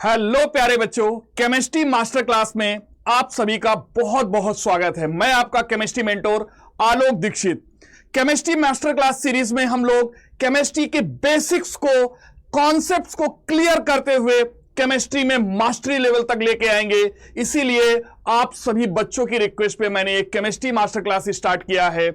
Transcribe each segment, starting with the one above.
Hello प्यारे बच्चों, chemistry master class में आप सभी का बहुत बहुत स्वागत है। मैं आपका chemistry mentor Alok Dixit. Chemistry master class series में हम लोग केमिस्ट्री के बेसिक्स को, कॉन्सेप्ट्स को क्लियर करते हुए केमिस्ट्री में मास्टरी लेवल तक लेके आएंगे। इसीलिए आप सभी बच्चों की रिक्वेस्ट पे मैंने एक केमिस्ट्री मास्टर क्लास स्टार्ट किया है।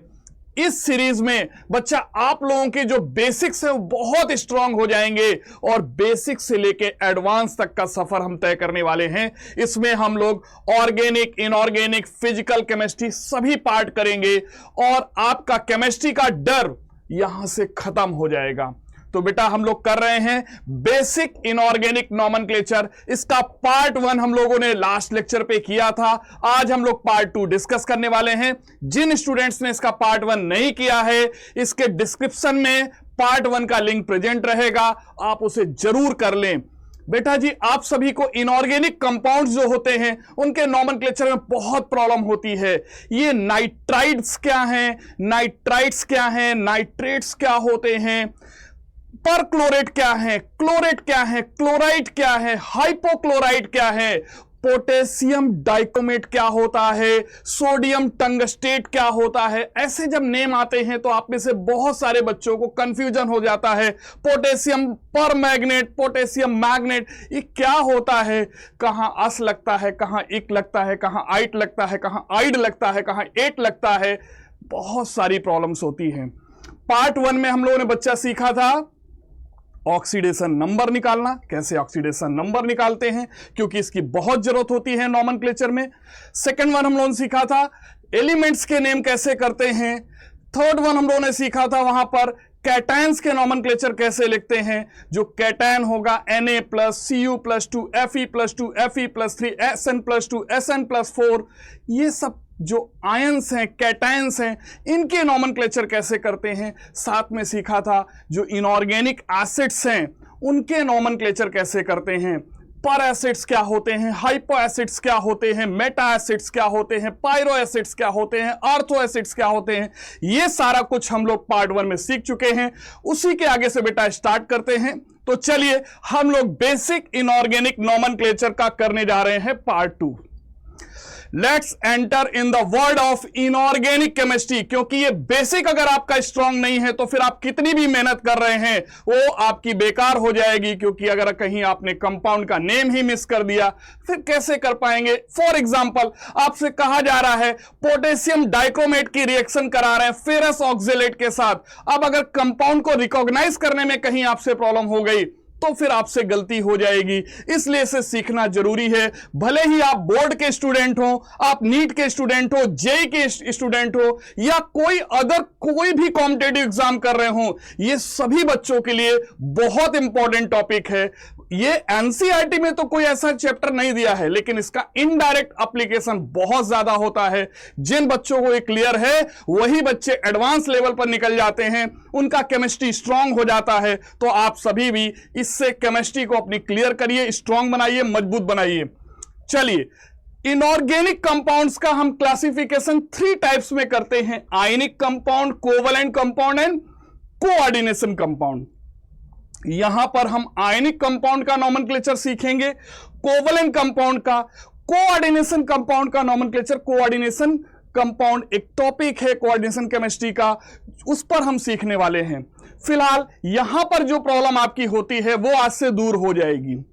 इस सीरीज में बच्चा आप लोगों के जो बेसिक्स है वो बहुत स्ट्रांग हो जाएंगे और बेसिक से लेके एडवांस तक का सफर हम तय करने वाले हैं। इसमें हम लोग ऑर्गेनिक, इनऑर्गेनिक, फिजिकल केमिस्ट्री सभी पार्ट करेंगे और आपका केमिस्ट्री का डर यहां से खत्म हो जाएगा। तो बेटा हम लोग कर रहे हैं बेसिक इनऑर्गेनिक नॉमेनक्लेचर। इसका पार्ट 1 हम लोगों ने लास्ट लेक्चर पे किया था। आज हम लोग पार्ट 2 डिस्कस करने वाले हैं। जिन स्टूडेंट्स ने इसका पार्ट 1 नहीं किया है, इसके डिस्क्रिप्शन में पार्ट 1 का लिंक प्रेजेंट रहेगा, आप उसे जरूर कर लें। बेटा जी, आप सभी को इनऑर्गेनिक कंपाउंड्स जो होते हैं उनके नॉमेनक्लेचर में बहुत प्रॉब्लम होती है। ये नाइट्राइड्स क्या हैं, नाइट्राइड्स क्या हैं, नाइट्रेट्स क्या होते हैं, पर क्लोरेट क्या है, क्लोरेट क्या है, क्लोराइड क्या है, हाइपोक्लोराइड क्या है, पोटेशियम डाइक्रोमेट क्या होता है, सोडियम टंगस्टेट क्या होता है। ऐसे जब नेम आते हैं तो आप में से बहुत सारे बच्चों को कंफ्यूजन हो जाता है। पोटेशियम पर मैग्नेट, पोटेशियम मैग्नेट, ये क्या होता है, कहां अस लगता है, कहां इक लगता है, कहां आइट लगता है, कहां आइड लगता है, कहां एट लगता है। बहुत सारी प्रॉब्लम्स होती हैं। पार्ट 1 में हम लोगों ने बच्चा सीखा था ऑक्सीडेशन नंबर निकालना, कैसे ऑक्सीडेशन नंबर निकालते हैं, क्योंकि इसकी बहुत जरूरत होती है नॉमेनक्लेचर में। सेकंड वन हम लोगों ने सीखा था एलिमेंट्स के नेम कैसे करते हैं। थर्ड वन हम लोगों ने सीखा था वहां पर कैटायंस के नॉमेनक्लेचर कैसे लिखते हैं। जो कैटायन होगा Na+Cu+2 Fe+2 Fe+3 Sn+2 Sn+4, ये सब जो आयंस हैं, कैटायंस हैं, इनके नॉमेनक्लेचर कैसे करते हैं। साथ में सीखा था जो इनऑर्गेनिक एसिड्स हैं उनके नॉमेनक्लेचर कैसे करते हैं। पर एसिड्स क्या होते हैं, हाइपो एसिड्स क्या होते हैं, मेटा एसिड्स क्या होते हैं, पायरो एसिड्स क्या होते हैं, आर्थो एसिड्स क्या होते हैं। ये सारा कुछ हम लोग पार्ट 1 में सीख चुके हैं। उसी के आगे से बेटा स्टार्ट करते हैं। तो चलिए हम लोग बेसिक इनऑर्गेनिक नॉमेनक्लेचर का करने जा रहे हैं part 2। Let's enter in the world of inorganic chemistry. क्योंकि ये बेसिक अगर आपका स्ट्रांग नहीं है तो फिर आप कितनी भी मेहनत कर रहे हैं वो आपकी बेकार हो जाएगी। क्योंकि अगर कहीं आपने कंपाउंड का नेम ही मिस कर दिया फिर कैसे कर पाएंगे। फॉर एग्जांपल आपसे कहा जा रहा है पोटेशियम डाइक्रोमेट की रिएक्शन करा रहे हैं फेरस ऑक्जेलेट के साथ। अब अगर कंपाउंड को रिकॉग्नाइज करने में कहीं आपसे प्रॉब्लम हो गई तो फिर आपसे गलती हो जाएगी। इसलिए इसे सीखना जरूरी है। भले ही आप बोर्ड के स्टूडेंट हो, आप नीट के स्टूडेंट हो, जेईई के स्टूडेंट हो या कोई भी कॉम्पिटिटिव एग्जाम कर रहे हो, ये सभी बच्चों के लिए बहुत इंपॉर्टेंट टॉपिक है। ये एनसीईआरटी में तो कोई ऐसा चैप्टर नहीं दिया है, लेकिन इसका इनडायरेक्ट एप्लीकेशन बहुत ज्यादा होता है। जिन बच्चों को ये क्लियर है वही बच्चे एडवांस लेवल पर निकल जाते हैं, उनका केमिस्ट्री स्ट्रांग हो जाता है। तो आप सभी भी इससे केमिस्ट्री को अपनी क्लियर करिए, स्ट्रांग बनाइए, मजबूत बनाइए। चलिए, इनऑर्गेनिक कंपाउंड्स का हम क्लासिफिकेशन 3 टाइप्स में करते हैं: ionic compound, covalent compound and coordination compound. यहां पर हम आयनिक कंपाउंड का नॉमेनक्लेचर सीखेंगे, कोवलेंट कंपाउंड का, कोऑर्डिनेशन कंपाउंड का नॉमेनक्लेचर। कोऑर्डिनेशन कंपाउंड एक टॉपिक है कोऑर्डिनेशन केमिस्ट्री का, उस पर हम सीखने वाले हैं। फिलहाल यहां पर जो प्रॉब्लम आपकी होती है वो आज से दूर हो जाएगी।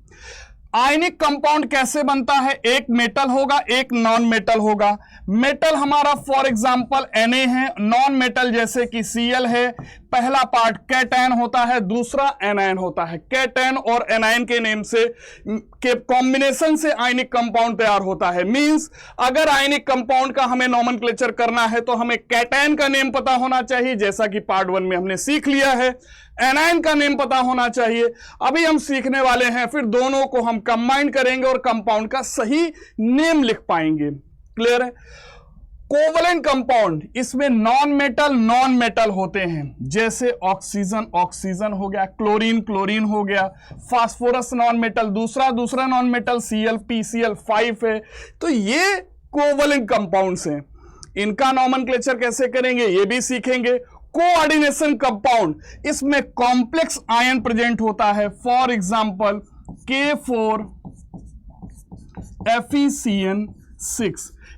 आयनिक कंपाउंड कैसे बनता है, एक मेटल होगा, एक नॉन मेटल होगा। मेटल हमारा फॉर एग्जांपल Na है, नॉन मेटल जैसे कि Cl है। पहला पार्ट कैटायन होता है, दूसरा एनायन होता है। कैटायन और एनायन के नेम से के कॉम्बिनेशन से आयनिक कंपाउंड तैयार होता है। मींस अगर आयनिक कंपाउंड का हमें नॉमेनक्लेचर करना है तो हमें कैटायन का नेम पता होना चाहिए, जैसा कि पार्ट 1 में हमने सीख लिया है। एनायन का नेम पता होना चाहिए, अभी हम सीखने वाले हैं। फिर दोनों को हम कंबाइन करेंगे और कंपाउंड का सही नेम लिख पाएंगे। क्लियर है। कोवलेंट कंपाउंड, इसमें नॉन मेटल होते हैं, जैसे ऑक्सीजन ऑक्सीजन हो गया, क्लोरीन क्लोरीन हो गया, फास्फोरस नॉन मेटल, दूसरा नॉन मेटल Cl PCl5 है। तो ये कोवलेंट कंपाउंड्स हैं। इनका नॉमेनक्लेचर कैसे करेंगे ये भी सीखेंगे। कोऑर्डिनेशन कंपाउंड, इसमें कॉम्प्लेक्स आयन प्रेजेंट होता है। For example K4 FeCN6।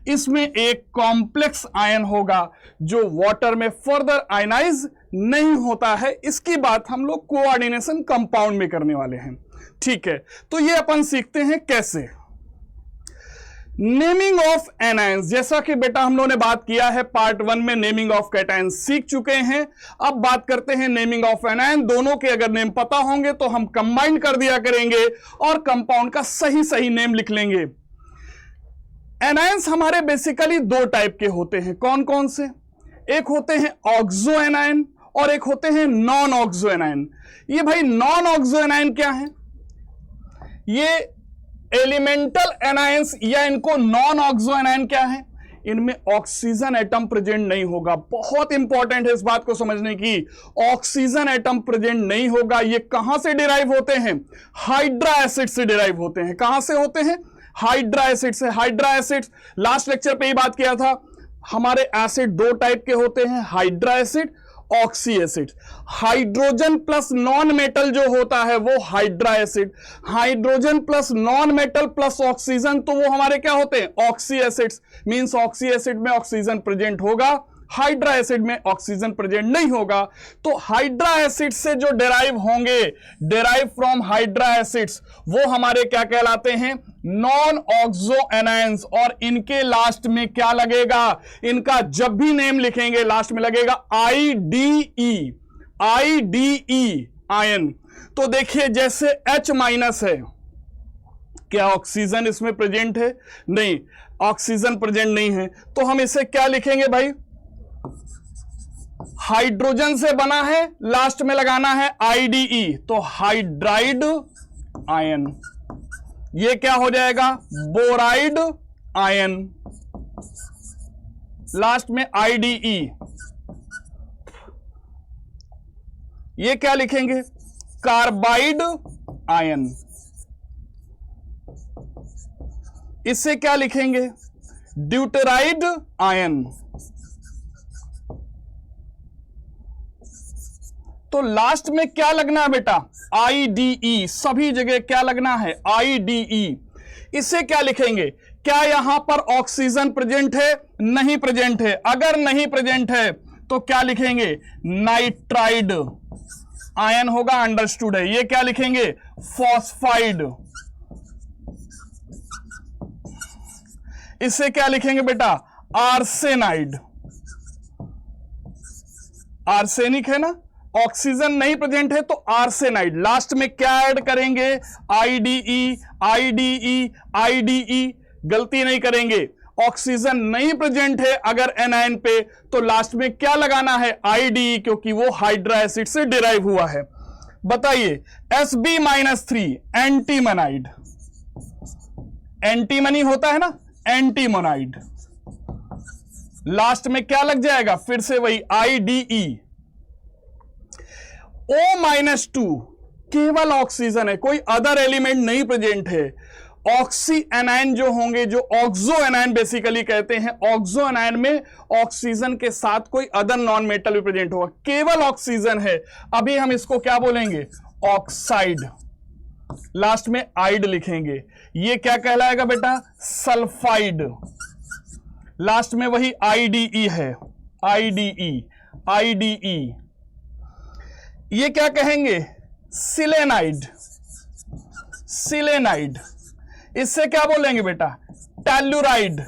इसमें एक कॉम्प्लेक्स आयन होगा जो वाटर में फर्दर आयनाइज नहीं होता है। इसकी बात हम लोग कोऑर्डिनेशन कंपाउंड में करने वाले हैं। ठीक है, तो ये अपन सीखते हैं कैसे। नेमिंग ऑफ एनायंस, जैसा कि बेटा हम लोगों ने बात किया है पार्ट 1 में नेमिंग ऑफ कैटायन सीख चुके हैं। अब बात करते हैं नेमिंग ऑफ एनायन। दोनों के अगर नेम पता होंगे तो हम कंबाइन कर दिया करेंगे और कंपाउंड का सही सही नेम लिख लेंगे। एनायंस हमारे बेसिकली दो टाइप के होते हैं। कौन कौन से? एक होते हैं ऑक्सो एनायन और एक होते हैं नॉन ऑक्सो एनायन। ये भाई नॉन ऑक्सो एनायन क्या है? ये एलिमेंटल एनायंस या इनको नॉन ऑक्सो एनायन क्या है? इनमें ऑक्सीजन एटम प्रेजेंट नहीं होगा। बहुत इंपॉर्टेंट है इस बात को समझने की, ऑक्सीजन एटम प्रेजेंट नहीं होगा। ये कहां से डिराइव होते हैं? हाइड्रा एसिड से डिराइव होते हैं। कहां से होते हैं? हाइड्रा एसिड से। हाइड्रा एसिड लास्ट लेक्चर पे ही बात किया था। हमारे एसिड दो टाइप के होते हैं, hydra acid, oxy acid. Hydrogen plus non metal जो होता है वो hydra acid, hydrogen plus non metal plus oxygen तो वो हमारे क्या होते हैं? Oxy acids. Means oxy acid में ऑक्सीजन प्रेजेंट होगा, हाइड्रा एसिड में ऑक्सीजन प्रेजेंट नहीं होगा। तो हाइड्रा एसिड से जो डिराइव होंगे, डिराइव फ्रॉम हाइड्रा एसिड्स, वो हमारे क्या कहलाते हैं? Non oxo anions. और इनके लास्ट में क्या लगेगा? इनका जब भी नेम लिखेंगे लास्ट में लगेगा IDE, IDE आयन। तो देखिए जैसे H माइनस है, क्या ऑक्सीजन इसमें प्रेजेंट है? नहीं, ऑक्सीजन प्रेजेंट नहीं है। तो हम इसे क्या लिखेंगे भाई? हाइड्रोजन से बना है, लास्ट में लगाना है IDE, तो हाइड्राइड आयन। ये क्या हो जाएगा? बोराइड आयन, लास्ट में IDE। ये क्या लिखेंगे? Carbide ion. इससे क्या लिखेंगे? ड्यूटेराइड आयन। तो लास्ट में क्या लगना है बेटा? IDE। सभी जगह क्या लगना है? IDE। इसे क्या लिखेंगे? क्या यहां पर ऑक्सीजन प्रेजेंट है? नहीं प्रेजेंट है। अगर नहीं प्रेजेंट है तो क्या लिखेंगे? नाइट्राइड आयन होगा, अंडरस्टूड है। ये क्या लिखेंगे? फॉस्फाइड। इसे क्या लिखेंगे बेटा? आर्सेनाइड। आर्सेनिक है ना, ऑक्सीजन नहीं प्रेजेंट है तो आर्सेनाइड। लास्ट में क्या ऐड करेंगे? IDE, IDE, IDE। गलती नहीं करेंगे, ऑक्सीजन नहीं प्रेजेंट है अगर एनायन पे तो लास्ट में क्या लगाना है? IDE, क्योंकि वो हाइड्रा एसिड से डिराइव हुआ है। बताइए Sb-3 एंटीमोनाइड। एंटीमनी होता है ना, एंटीमोनाइड। लास्ट में क्या लग जाएगा? फिर से वही IDE। O-2 केवल ऑक्सीजन है, कोई अदर एलिमेंट नहीं प्रेजेंट है। ऑक्सी एनायन जो होंगे, जो ऑक्सो एनायन बेसिकली कहते हैं, ऑक्सो एनायन में ऑक्सीजन के साथ कोई अदर नॉन मेटल भी प्रेजेंट होगा, केवल ऑक्सीजन है। अभी हम इसको क्या बोलेंगे? ऑक्साइड। लास्ट में आइड लिखेंगे। ये क्या कहलाएगा बेटा? सल्फाइड। लास्ट में वही IDE है, IDE, IDE। ये क्या कहेंगे? सिलेनाइड, सिलेनाइड। इससे क्या बोलेंगे बेटा? टेल्लुराइड।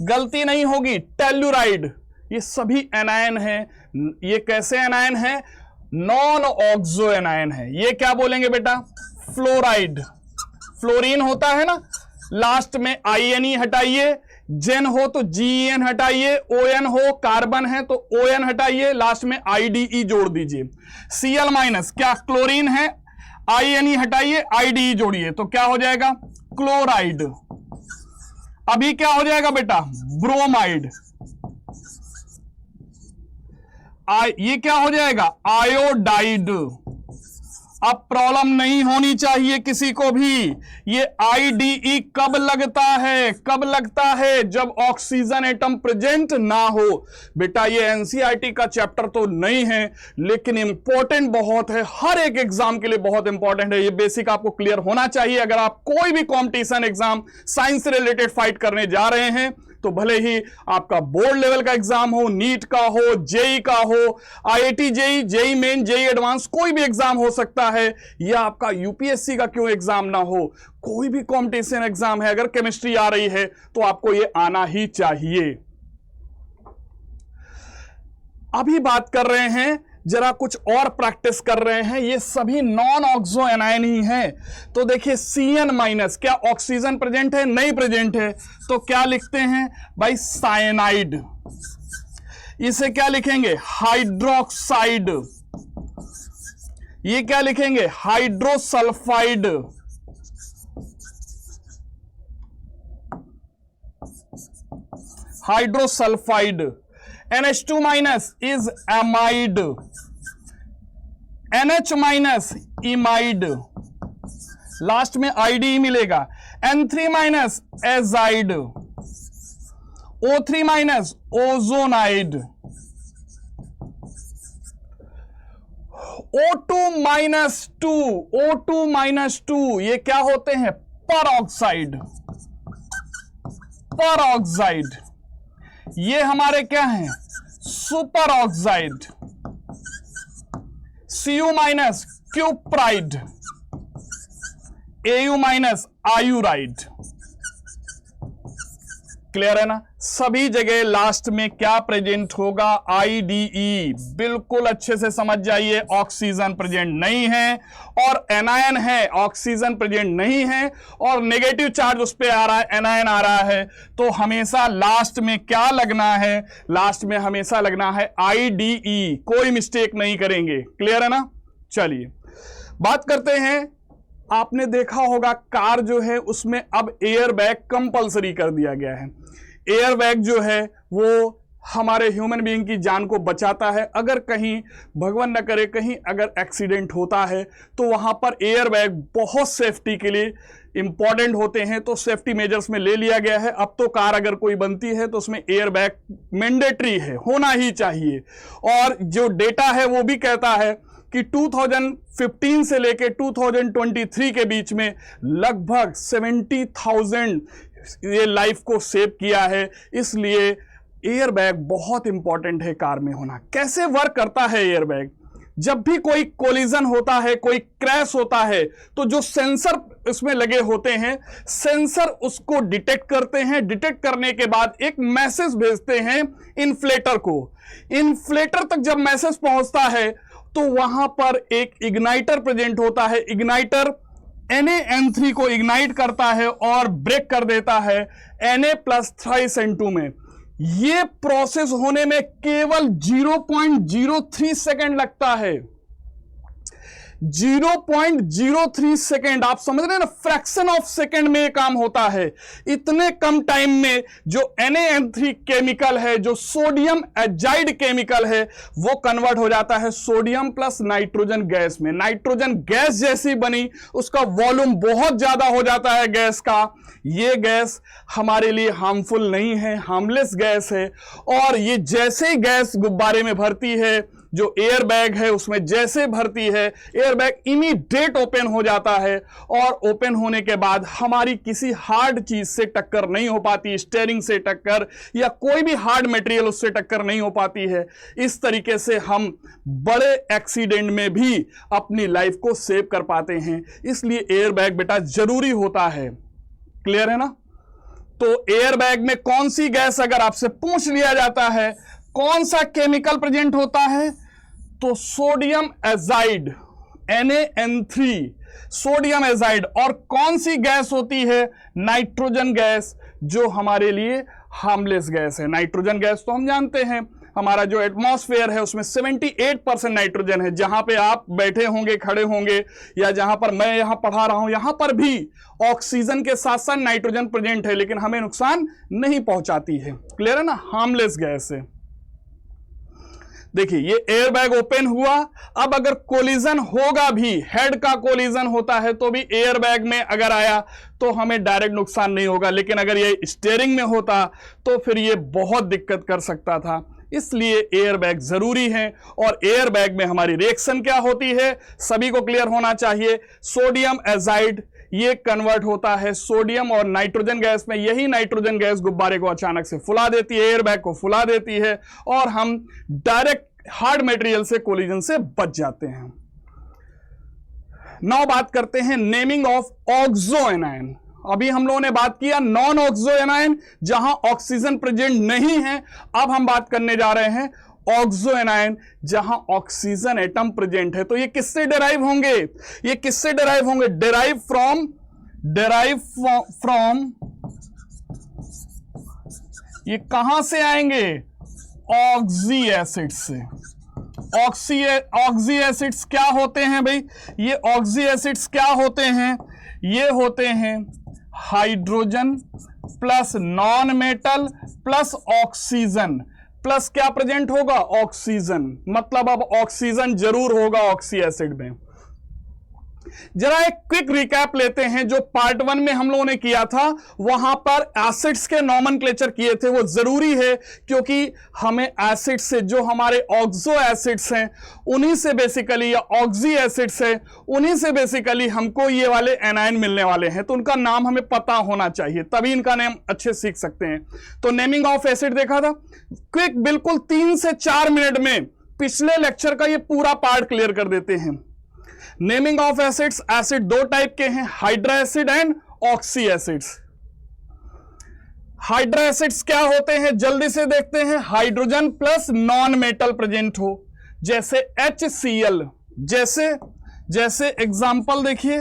गलती नहीं होगी, टेल्लुराइड। ये सभी एनायन है। ये कैसे एनायन है? नॉन ऑक्सो एनायन है। ये क्या बोलेंगे बेटा? फ्लोराइड। फ्लोरीन होता है ना, लास्ट में INE हटाइए, जेन हो तो GEN हटाइए, ON हो कार्बन है तो ON हटाइए, लास्ट में IDE जोड़ दीजिए। Cl- क्या क्लोरीन है? INE हटाइए, IDE जोड़िए, तो क्या हो जाएगा? क्लोराइड। अभी क्या हो जाएगा बेटा? ब्रोमाइड। ये क्या हो जाएगा? आयोडाइड। अब प्रॉब्लम नहीं होनी चाहिए किसी को भी। ये आईडीई कब लगता है? कब लगता है? जब ऑक्सीजन एटम प्रेजेंट ना हो। बेटा ये एनसीईआरटी का चैप्टर तो नहीं है, लेकिन इंपॉर्टेंट बहुत है, हर एक एग्जाम के लिए बहुत इंपॉर्टेंट है। ये बेसिक आपको क्लियर होना चाहिए। अगर आप कोई भी कॉम्पिटिशन एग्जाम साइंस से रिलेटेड फाइट करने जा रहे हैं, तो भले ही आपका बोर्ड लेवल का एग्जाम हो, नीट का हो, जेई का हो, IIT JEE, JEE main, JEE advance, कोई भी एग्जाम हो सकता है, या आपका यूपीएससी का क्यों एग्जाम ना हो, कोई भी कॉम्पिटिशन एग्जाम है, अगर केमिस्ट्री आ रही है तो आपको ये आना ही चाहिए। अभी बात कर रहे हैं, जरा कुछ और प्रैक्टिस कर रहे हैं। ये सभी नॉन ऑक्सो एनायन ही हैं। तो देखिए Cn माइनस, क्या ऑक्सीजन प्रेजेंट है? नहीं प्रेजेंट है, तो क्या लिखते हैं भाई? साइनाइड। इसे क्या लिखेंगे? हाइड्रोक्साइड। ये क्या लिखेंगे? Hydrosulphide. Hydrosulphide. NH2 minus is amide, NH minus imide, last में आईडी मिलेगा। N3 minus azide, O3 minus ozonide, O2 minus 2, O2 minus 2, ये क्या होते हैं? परऑक्साइड। परऑक्साइड ये हमारे क्या हैं? Super oxide. Cu minus cupride, Au minus auride. Clear है ना? सभी जगह लास्ट में क्या प्रेजेंट होगा? आईडीई। बिल्कुल अच्छे से समझ जाइए। ऑक्सीजन प्रेजेंट नहीं है और एनायन है, ऑक्सीजन प्रेजेंट नहीं है और नेगेटिव चार्ज उस पे आ रहा है, एनायन आ रहा है, तो हमेशा लास्ट में क्या लगना है? लास्ट में हमेशा लगना है आईडीई। कोई मिस्टेक नहीं करेंगे। क्लियर है ना? चलिए बात करते हैं। आपने देखा होगा कार जो है उसमें अब एयर बैग कंपलसरी कर दिया गया है। एयर बैग जो है वो हमारे ह्यूमन बीइंग की जान को बचाता है। अगर कहीं भगवान न करे कहीं अगर एक्सीडेंट होता है तो वहां पर एयर बैग बहुत सेफ्टी के लिए इंपॉर्टेंट होते हैं, तो सेफ्टी मेजर्स में ले लिया गया है। अब तो कार अगर कोई बनती है तो उसमें एयर बैग मैंडेटरी है, होना ही चाहिए। और जो डेटा है वो भी कहता है कि 2015 से लेके 2023 के बीच में लगभग 70,000 ये लाइफ को सेव किया है। इसलिए एयर बैग बहुत इंपॉर्टेंट है कार में होना। कैसे वर्क करता है एयर बैग? जब भी कोई कोलिजन होता है, कोई क्रैश होता है, तो जो सेंसर इसमें लगे होते हैं, सेंसर उसको डिटेक्ट करते हैं। डिटेक्ट करने के बाद एक मैसेज भेजते हैं इन्फ्लेटर को। इन्फ्लेटर तक जब मैसेज पहुंचता है तो वहां पर एक इग्नाइटर प्रेजेंट होता है। इग्नाइटर Na-N3 को इग्नाइट करता है और ब्रेक कर देता है Na+3 N2 में। ये प्रोसेस होने में केवल 0.03 सेकेंड लगता है। 0.03 सेकेंड, आप समझ रहे हैं ना? फ्रैक्शन ऑफ सेकेंड में ये काम होता है। इतने कम टाइम में जो Na-N3 केमिकल है, जो सोडियम एजाइड केमिकल है, वो कन्वर्ट हो जाता है सोडियम प्लस नाइट्रोजन गैस में। नाइट्रोजन गैस जैसी बनी, उसका वॉल्यूम बहुत ज्यादा हो जाता है गैस का। ये गैस हमारे लिए हार्मफुल नहीं है, हार्मलेस गैस है। और ये जैसे ही गैस गुब्बारे में भरती है, जो एयर बैग है उसमें जैसे भरती है, एयर बैग इमीडिएट ओपन हो जाता है। और ओपन होने के बाद हमारी किसी हार्ड चीज से टक्कर नहीं हो पाती, स्टीयरिंग से टक्कर या कोई भी हार्ड मटेरियल उससे टक्कर नहीं हो पाती है। इस तरीके से हम बड़े एक्सीडेंट में भी अपनी लाइफ को सेव कर पाते हैं। इसलिए एयर बैग बेटा जरूरी होता है। क्लियर है ना? तो एयर बैग में कौन सी गैस अगर आपसे पूछ लिया जाता है, कौन सा केमिकल प्रेजेंट होता है, तो sodium azide Na-N3, sodium azide. और कौन सी गैस होती है? नाइट्रोजन गैस, जो हमारे लिए हार्मलेस गैस है। नाइट्रोजन गैस तो हम जानते हैं, हमारा जो एटमॉस्फेयर है उसमें 78% नाइट्रोजन है। जहां पे आप बैठे होंगे, खड़े होंगे, या जहां पर मैं यहां पढ़ा रहा हूं, यहां पर भी ऑक्सीजन के साथ साथ नाइट्रोजन प्रेजेंट है, लेकिन हमें नुकसान नहीं पहुंचाती है। क्लियर है ना? हार्मलेस गैस है। देखिए ये एयर बैग ओपन हुआ, अब अगर कोलिजन होगा भी, हेड का कोलिजन होता है तो भी एयर बैग में अगर आया तो हमें डायरेक्ट नुकसान नहीं होगा, लेकिन अगर ये स्टीयरिंग में होता तो फिर ये बहुत दिक्कत कर सकता था। इसलिए एयर बैग जरूरी है। और एयर बैग में हमारी रिएक्शन क्या होती है, सभी को क्लियर होना चाहिए। सोडियम एजाइड ये कन्वर्ट होता है सोडियम और नाइट्रोजन गैस में। यही नाइट्रोजन गैस गुब्बारे को अचानक से फुला देती है, एयर बैग को फुला देती है, और हम डायरेक्ट हार्ड मटेरियल से कोलिजन से बच जाते हैं। नाउ बात करते हैं नेमिंग ऑफ ऑक्सो एनायन। अभी हम लोगों ने बात किया नॉन ऑक्सो एनायन, जहां ऑक्सीजन प्रेजेंट नहीं है। अब हम बात करने जा रहे हैं ऑक्सो एनायन, जहां ऑक्सीजन एटम प्रेजेंट है। तो ये किससे डिराइव होंगे, ये किससे डिराइव होंगे, डिराइव फ्रॉम ये कहां से आएंगे, ऑक्सी एसिड से। ऑक्सी एसिड्स क्या होते हैं भाई, ये ऑक्सी एसिड्स क्या होते हैं, ये होते हैं hydrogen plus non metal plus oxygen plus क्या प्रेजेंट होगा, ऑक्सीजन। मतलब अब ऑक्सीजन जरूर होगा ऑक्सी एसिड में। जरा एक क्विक रिकैप लेते हैं, जो पार्ट 1 में हम लोगों ने किया था, वहां पर एसिड्स के नॉमेनक्लेचर किए थे। वो जरूरी है क्योंकि हमें एसिड से, जो हमारे ऑक्सो एसिड्स हैं उन्हीं से बेसिकली, या ऑक्सी एसिड्स है उन्हीं से बेसिकली हमको ये वाले एनायन मिलने वाले हैं। तो उनका नाम हमें पता होना चाहिए, तभी इनका नेम अच्छे सीख सकते हैं। तो नेमिंग ऑफ एसिड देखा था क्विक, बिल्कुल 3 से 4 मिनट में पिछले लेक्चर का ये पूरा पार्ट क्लियर कर देते हैं। Naming of acids, acid 2 type के हैं, hydra acid and oxy acids. Hydra acids क्या होते हैं, जल्दी से देखते हैं। Hydrogen plus non metal present हो, जैसे HCl, जैसे एग्जांपल देखिए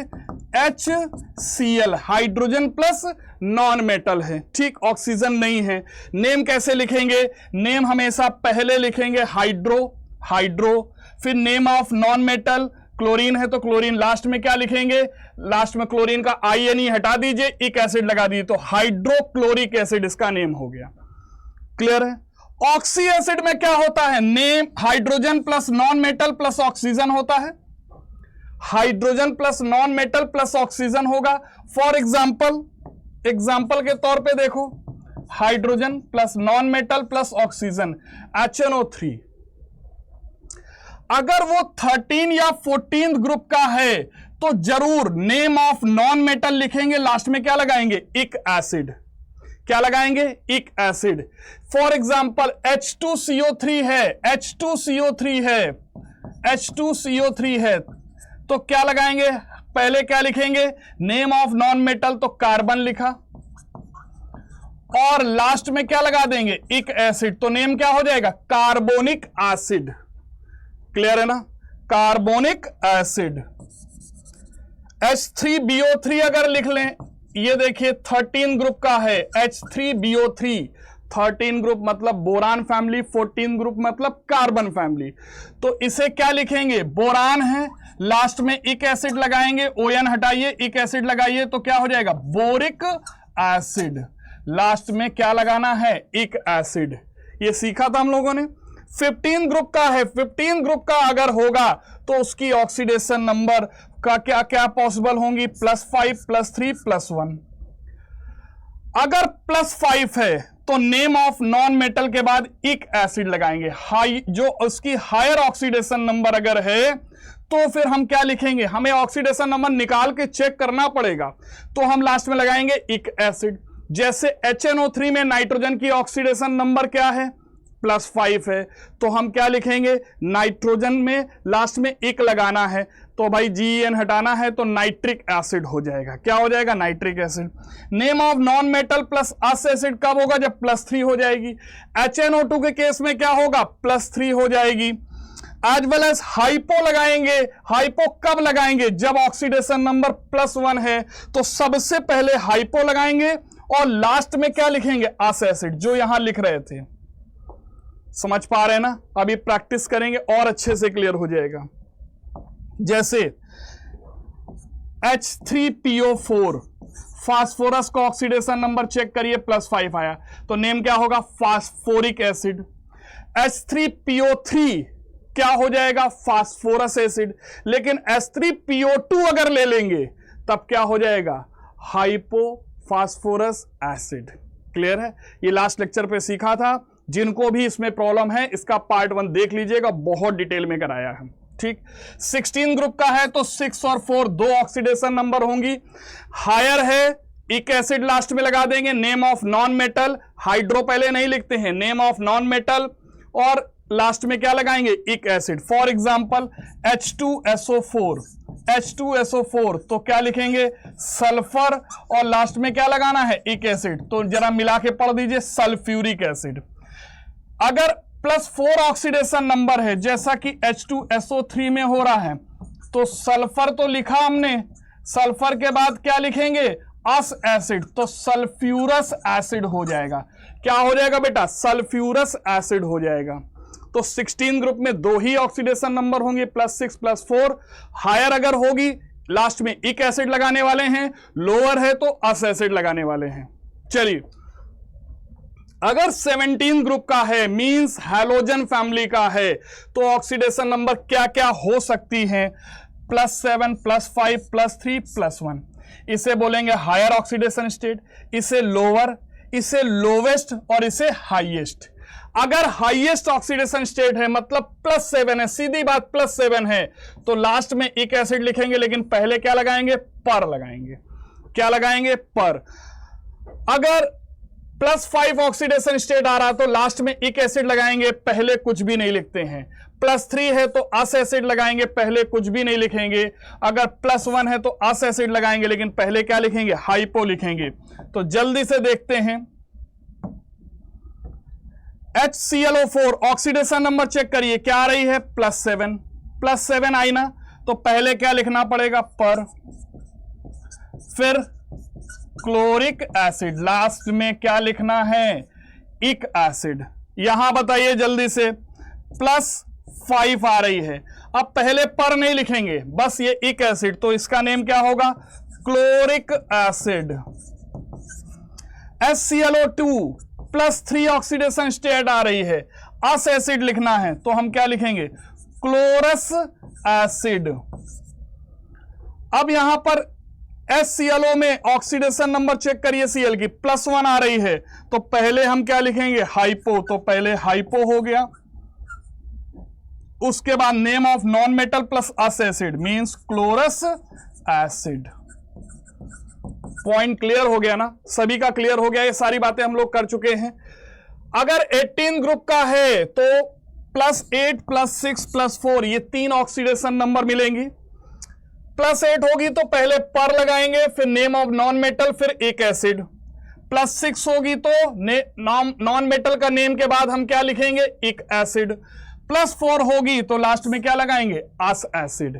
HCl, hydrogen plus non metal है, ठीक, ऑक्सीजन नहीं है। नेम कैसे लिखेंगे, नेम हमेशा पहले लिखेंगे हाइड्रो, फिर name of non metal, chlorine है तो क्लोरीन, लास्ट में क्या लिखेंगे, लास्ट में क्लोरीन का INE हटा दीजिए, एक एसिड लगा दीजिए, तो हाइड्रोक्लोरिक एसिड इसका नेम हो गया। क्लियर है। ऑक्सी एसिड में क्या होता है, name hydrogen plus non metal plus oxygen होता है, hydrogen plus non metal plus oxygen होगा। फॉर एग्जांपल के तौर पे देखो, hydrogen plus non metal plus oxygen HNO3। अगर वो 13 या 14 ग्रुप का है तो जरूर नेम ऑफ नॉन मेटल लिखेंगे, लास्ट में क्या लगाएंगे, इक एसिड। क्या लगाएंगे, इक एसिड। फॉर एग्जांपल H2CO3 है, तो क्या लगाएंगे, पहले क्या लिखेंगे, नेम ऑफ नॉन मेटल, तो कार्बन लिखा, और लास्ट में क्या लगा देंगे, इक एसिड, तो नेम क्या हो जाएगा, कार्बोनिक एसिड। क्लियर है ना, कार्बोनिक एसिड। H3BO3 अगर लिख लें, ये देखिए 13 ग्रुप का है, H3BO3, 13 ग्रुप मतलब बोरान फैमिली, 14 ग्रुप मतलब कार्बन फैमिली। तो इसे क्या लिखेंगे, बोरान है, लास्ट में इक एसिड लगाएंगे, ON हटाइए, इक एसिड लगाइए, तो क्या हो जाएगा, बोरिक एसिड। लास्ट में क्या लगाना है, इक एसिड। ये सीखा था हम लोगों ने। 15 ग्रुप का है, 15 ग्रुप का अगर होगा तो उसकी ऑक्सीडेशन नंबर का क्या क्या पॉसिबल होंगी, +5 +3 +1। अगर +5 है तो नेम ऑफ नॉन मेटल के बाद इक एसिड लगाएंगे, हाई, जो उसकी हायर ऑक्सीडेशन नंबर अगर है तो फिर हम क्या लिखेंगे, हमें ऑक्सीडेशन नंबर निकाल के चेक करना पड़ेगा, तो हम लास्ट में लगाएंगे इक एसिड। जैसे HNO3 में नाइट्रोजन की ऑक्सीडेशन नंबर क्या है, +5 है, तो हम क्या लिखेंगे, नाइट्रोजन में लास्ट में इक लगाना है, तो भाई GN हटाना है, तो नाइट्रिक एसिड हो जाएगा। क्या हो जाएगा, nitric acid. Name of non metal plus us acid कब होगा, जब +3 हो जाएगी। HNO2 के केस में क्या होगा, +3 हो जाएगी। एज वेल एज हाइपो लगाएंगे, हाइपो कब लगाएंगे, जब ऑक्सीडेशन नंबर +1 है, तो सबसे पहले हाइपो लगाएंगे और लास्ट में क्या लिखेंगे, अस एसिड, जो यहां लिख रहे थे। समझ पा रहे हैं ना, अभी प्रैक्टिस करेंगे और अच्छे से क्लियर हो जाएगा। जैसे H3PO4, फास्फोरस का ऑक्सीडेशन नंबर चेक करिए, +5 आया, तो नेम क्या होगा, फास्फोरिक एसिड। H3PO3 क्या हो जाएगा, फास्फोरस एसिड। लेकिन H3PO2 अगर ले लेंगे तब क्या हो जाएगा, हाइपोफास्फोरस एसिड। क्लियर है, ये लास्ट लेक्चर पे सीखा था। जिनको भी इसमें प्रॉब्लम है इसका पार्ट 1 देख लीजिएगा, बहुत डिटेल में कराया है। ठीक, 16 ग्रुप का है तो 6 और 4 दो ऑक्सीडेशन नंबर होंगी। हायर है, इक एसिड लास्ट में लगा देंगे, name of non metal, hydro पहले नहीं लिखते हैं, नेम ऑफ नॉन मेटल, और लास्ट में क्या लगाएंगे, इक acid. For example H2SO4, H2SO4 तो क्या लिखेंगे, सल्फर, और लास्ट में क्या लगाना है, इक एसिड। तो जरा मिला के पढ़ दीजिए, सल्फ्यूरिक एसिड। अगर +4 ऑक्सीडेशन नंबर है जैसा कि H2SO3 में हो रहा है, तो सल्फर तो लिखा हमने, सल्फर के बाद क्या लिखेंगे, अस एसिड, तो सल्फ्यूरस एसिड हो जाएगा। क्या हो जाएगा बेटा, सल्फ्यूरस एसिड हो जाएगा। तो 16 ग्रुप में दो ही ऑक्सीडेशन नंबर होंगे, +6 +4। हायर अगर होगी लास्ट में इक एसिड लगाने वाले हैं, लोअर है तो अस एसिड लगाने वाले हैं। चलिए, अगर 17 ग्रुप का है, मींस हैलोजन फैमिली का है, तो ऑक्सीडेशन नंबर क्या क्या हो सकती हैं, +7 +5 +3 +1। इसे बोलेंगे हायर ऑक्सीडेशन स्टेट, इसे लोअर, इसे लोवेस्ट और इसे हाईएस्ट। अगर हाईएस्ट ऑक्सीडेशन स्टेट है मतलब +7 है, सीधी बात +7 है, तो लास्ट में इक एसिड लिखेंगे, लेकिन पहले क्या लगाएंगे, पर लगाएंगे। क्या लगाएंगे, पर। अगर +5 ऑक्सीडेशन स्टेट आ रहा तो लास्ट में इक एसिड लगाएंगे, पहले कुछ भी नहीं लिखते हैं। +3 है तो अस एसिड लगाएंगे, पहले कुछ भी नहीं लिखेंगे। अगर +1 है तो अस एसिड लगाएंगे, लेकिन पहले क्या लिखेंगे, हाइपो लिखेंगे। तो जल्दी से देखते हैं, HClO4 ऑक्सीडेशन नंबर चेक करिए, क्या आ रही है, +7। +7 आई ना, तो पहले क्या लिखना पड़ेगा, पर, फिर क्लोरिक एसिड, लास्ट में क्या लिखना है, इक एसिड। यहां बताइए जल्दी से, +5 आ रही है, अब पहले पर नहीं लिखेंगे, बस ये इक एसिड, तो इसका नेम क्या होगा, chloric acid. HClO2 +3 oxidation state आ रही है, अस एसिड लिखना है, तो हम क्या लिखेंगे, क्लोरस एसिड। अब यहां पर HClO में ऑक्सीडेशन नंबर चेक करिए, Cl की +1 आ रही है, तो पहले हम क्या लिखेंगे, हाइपो, तो पहले हाइपो हो गया। उसके बाद name of non metal plus us acid means chlorous acid. Point clear हो गया ना, सभी का क्लियर हो गया, ये सारी बातें हम लोग कर चुके हैं। अगर 18 ग्रुप का है तो +8 +6 +4 ये 3 ऑक्सीडेशन नंबर मिलेंगी। +8 होगी तो पहले पर लगाएंगे, फिर नेम ऑफ नॉन मेटल, फिर एक एसिड। +6 होगी तो नॉन मेटल का नेम के बाद हम क्या लिखेंगे, एक एसिड। +4 होगी तो लास्ट में क्या लगाएंगे, अस एसिड।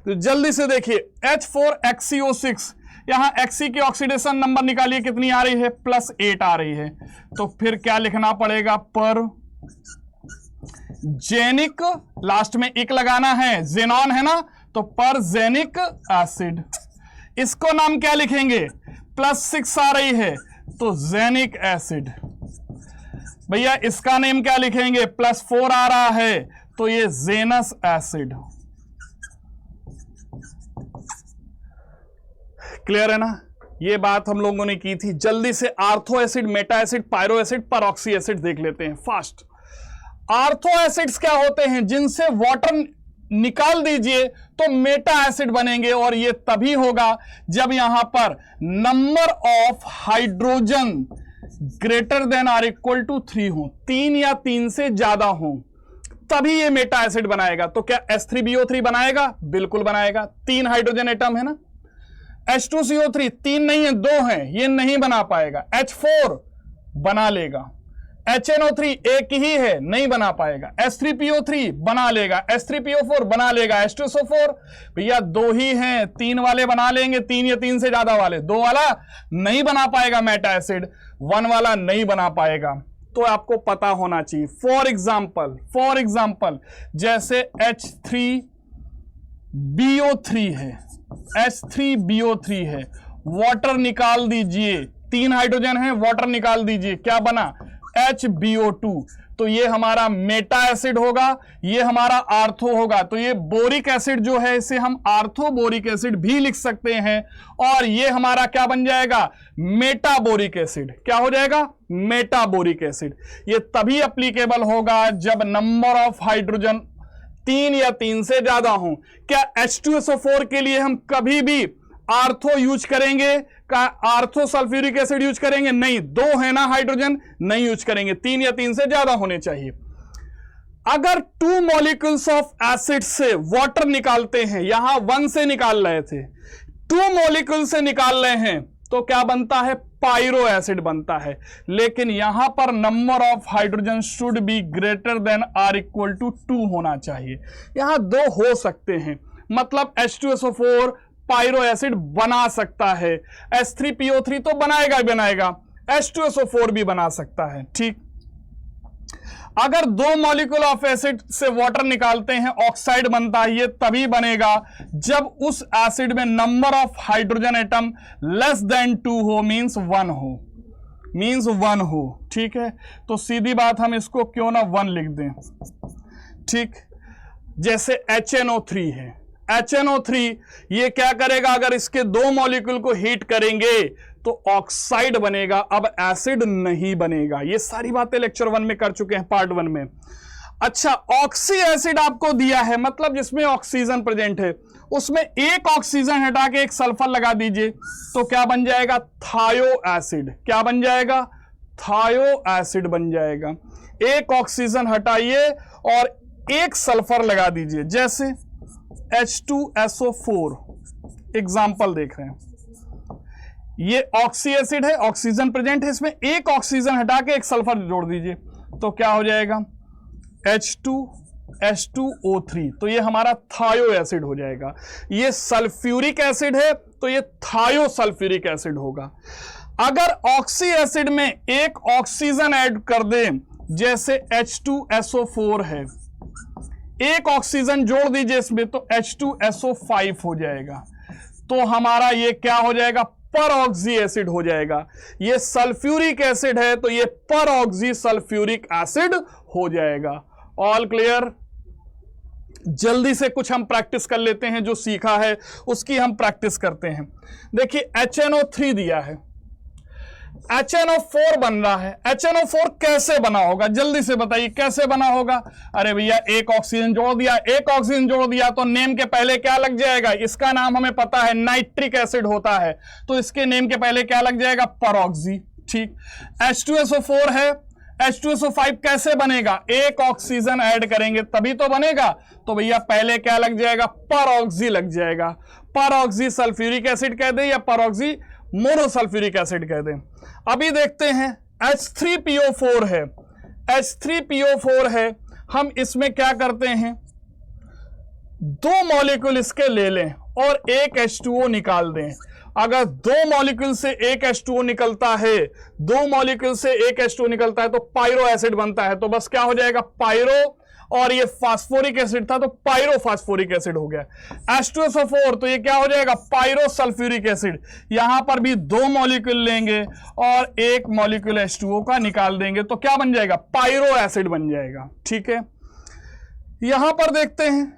तो जल्दी से देखिए H4XCO6, यहां Xc की ऑक्सीडेशन नंबर निकालिए, कितनी आ रही है, +8 आ रही है, तो फिर क्या लिखना पड़ेगा, पर जेनिक, लास्ट में इक लगाना है, जेनॉन है ना, तो पर जेनिक एसिड। इसको नाम क्या लिखेंगे, +6 आ रही है तो जेनिक एसिड। भैया इसका नेम क्या लिखेंगे, +4 आ रहा है तो ये जेनस एसिड। क्लियर है ना, ये बात हम लोगों ने की थी। जल्दी से ortho acid, meta acid, pyro acid, peroxy acid देख लेते हैं फास्ट। आर्थो एसिड्स क्या होते हैं, जिनसे वाटर निकाल दीजिए तो मेटा एसिड बनेंगे, और ये तभी होगा जब यहां पर number of hydrogen greater than or equal to 3 हो, 3 या 3 से ज्यादा हो, तभी ये मेटा एसिड बनाएगा। तो क्या H3BO3 बनाएगा, बिल्कुल बनाएगा, 3 हाइड्रोजन एटम है ना। H2CO3 3 नहीं है, 2 हैं, ये नहीं बना पाएगा। H4 बना लेगा। HNO3 एक ही है, नहीं बना पाएगा। H3PO3 बना लेगा, H3PO4 बना लेगा, H2SO4 भैया 2 ही हैं, 3 वाले बना लेंगे, 3 या 3 से ज्यादा वाले, 2 वाला नहीं बना पाएगा मेटा एसिड, 1 वाला नहीं बना पाएगा। तो आपको पता होना चाहिए। फॉर एग्जाम्पल जैसे H3BO3 है, H3BO3 है, वाटर निकाल दीजिए, 3 हाइड्रोजन है, वाटर निकाल दीजिए, क्या बना, HBO2। तो ये हमारा मेटा एसिड होगा, ये हमारा आर्थो होगा। तो ये बोरिक एसिड जो है इसे हम आर्थोबोरिक एसिड भी लिख सकते हैं, और ये हमारा क्या बन जाएगा, मेटाबोरिक एसिड। क्या हो जाएगा, मेटाबोरिक एसिड। ये तभी एप्लीकेबल होगा जब नंबर ऑफ हाइड्रोजन 3 या 3 से ज्यादा हो। क्या H2SO4 के लिए हम कभी भी आर्थो यूज करेंगे, का आर्थो सल्फ्यूरिक एसिड यूज करेंगे? नहीं, 2 है ना हाइड्रोजन, नहीं यूज करेंगे, 3 या 3 से ज्यादा होने चाहिए। अगर 2 मॉलिक्यूल्स ऑफ एसिड से वाटर निकालते हैं, यहां 1 से निकाल रहे थे, 2 मॉलिक्यूल से निकाल रहे हैं, तो क्या बनता है, पायरो एसिड बनता है। लेकिन यहां पर number of hydrogen should be greater than or equal to 2 होना चाहिए। यहां 2 हो सकते हैं, मतलब H2SO4 पायरो एसिड बना सकता है, H3PO3 तो बनाएगा ही बनाएगा, H2SO4 भी बना सकता है। ठीक, अगर 2 मॉलिक्यूल ऑफ एसिड से वाटर निकालते हैं, ऑक्साइड बनता है। ये तभी बनेगा जब उस एसिड में number of hydrogen atom less than 2 हो, मींस 1 हो, मींस 1 हो। ठीक है, तो सीधी बात हम इसको क्यों ना 1 लिख दें। ठीक, जैसे HNO3 है, HNO3 ये क्या करेगा, अगर इसके 2 मॉलिक्यूल को हीट करेंगे तो ऑक्साइड बनेगा, अब एसिड नहीं बनेगा। ये सारी बातें लेक्चर 1 में कर चुके हैं, पार्ट 1 में। अच्छा, ऑक्सी एसिड आपको दिया है, मतलब जिसमें ऑक्सीजन प्रेजेंट है, उसमें एक ऑक्सीजन हटा के एक सल्फर लगा दीजिए, तो क्या बन जाएगा, थायो एसिड। क्या बन जाएगा, थायो एसिड बन जाएगा। एक ऑक्सीजन हटाइए और एक सल्फर लगा दीजिए, जैसे H2SO4 एग्जाम्पल देख रहे हैं। ये ऑक्सी एसिड है, ऑक्सीजन प्रेजेंट है, इसमें एक ऑक्सीजन हटा के एक सल्फर जोड़ दीजिए, तो क्या हो जाएगा, H2H2O3। तो ये हमारा थायो एसिड हो जाएगा। ये सल्फ्यूरिक एसिड है, तो ये थायो सल्फ्यूरिक एसिड होगा। अगर ऑक्सी एसिड में एक ऑक्सीजन ऐड कर दें, जैसे H2SO4 है, एक ऑक्सीजन जोड़ दीजिए इसमें, तो H2SO5 हो जाएगा। तो हमारा ये क्या हो जाएगा, परऑक्सी एसिड हो जाएगा। ये सल्फ्यूरिक एसिड है, तो ये परऑक्सी सल्फ्यूरिक एसिड हो जाएगा। All clear. जल्दी से कुछ हम प्रैक्टिस कर लेते हैं, जो सीखा है उसकी हम प्रैक्टिस करते हैं। देखिए HNO3 दिया है, HNO4 बन रहा है। HNO4 कैसे बना होगा, जल्दी से बताइए कैसे बना होगा। अरे भैया, एक ऑक्सीजन जोड़ दिया, एक ऑक्सीजन जोड़ दिया, तो नेम के पहले क्या लग जाएगा, इसका नाम हमें पता है नाइट्रिक एसिड होता है, तो इसके नेम के पहले क्या लग जाएगा, परऑक्सी। ठीक, H2SO4 है, H2SO5 कैसे बनेगा, एक ऑक्सीजन ऐड करेंगे तभी तो बनेगा, तो भैया पहले क्या लग जाएगा, परऑक्सी लग जाएगा। परऑक्सी सल्फ्यूरिक एसिड कह दे या परऑक्सी मोनोसल्फ्यूरिक एसिड कह दें। अभी देखते हैं H3PO4 है, H3PO4 है, हम इसमें क्या करते हैं, 2 मॉलिक्यूल इसके ले लें और एक H2O निकाल दें। अगर 2 मॉलिक्यूल से एक H2O निकलता है, 2 मॉलिक्यूल से एक H2O निकलता है, तो पायरो एसिड बनता है। तो बस क्या हो जाएगा, पायरो, और ये फास्फोरिक एसिड था तो पायरो फास्फोरिक एसिड हो गया। H2SO4 तो ये क्या हो जाएगा, पायरो सल्फ्यूरिक एसिड। यहां पर भी 2 मॉलिक्यूल लेंगे और एक मॉलिक्यूल H2O का निकाल देंगे, तो क्या बन जाएगा, पायरो एसिड बन जाएगा। ठीक है, यहां पर देखते हैं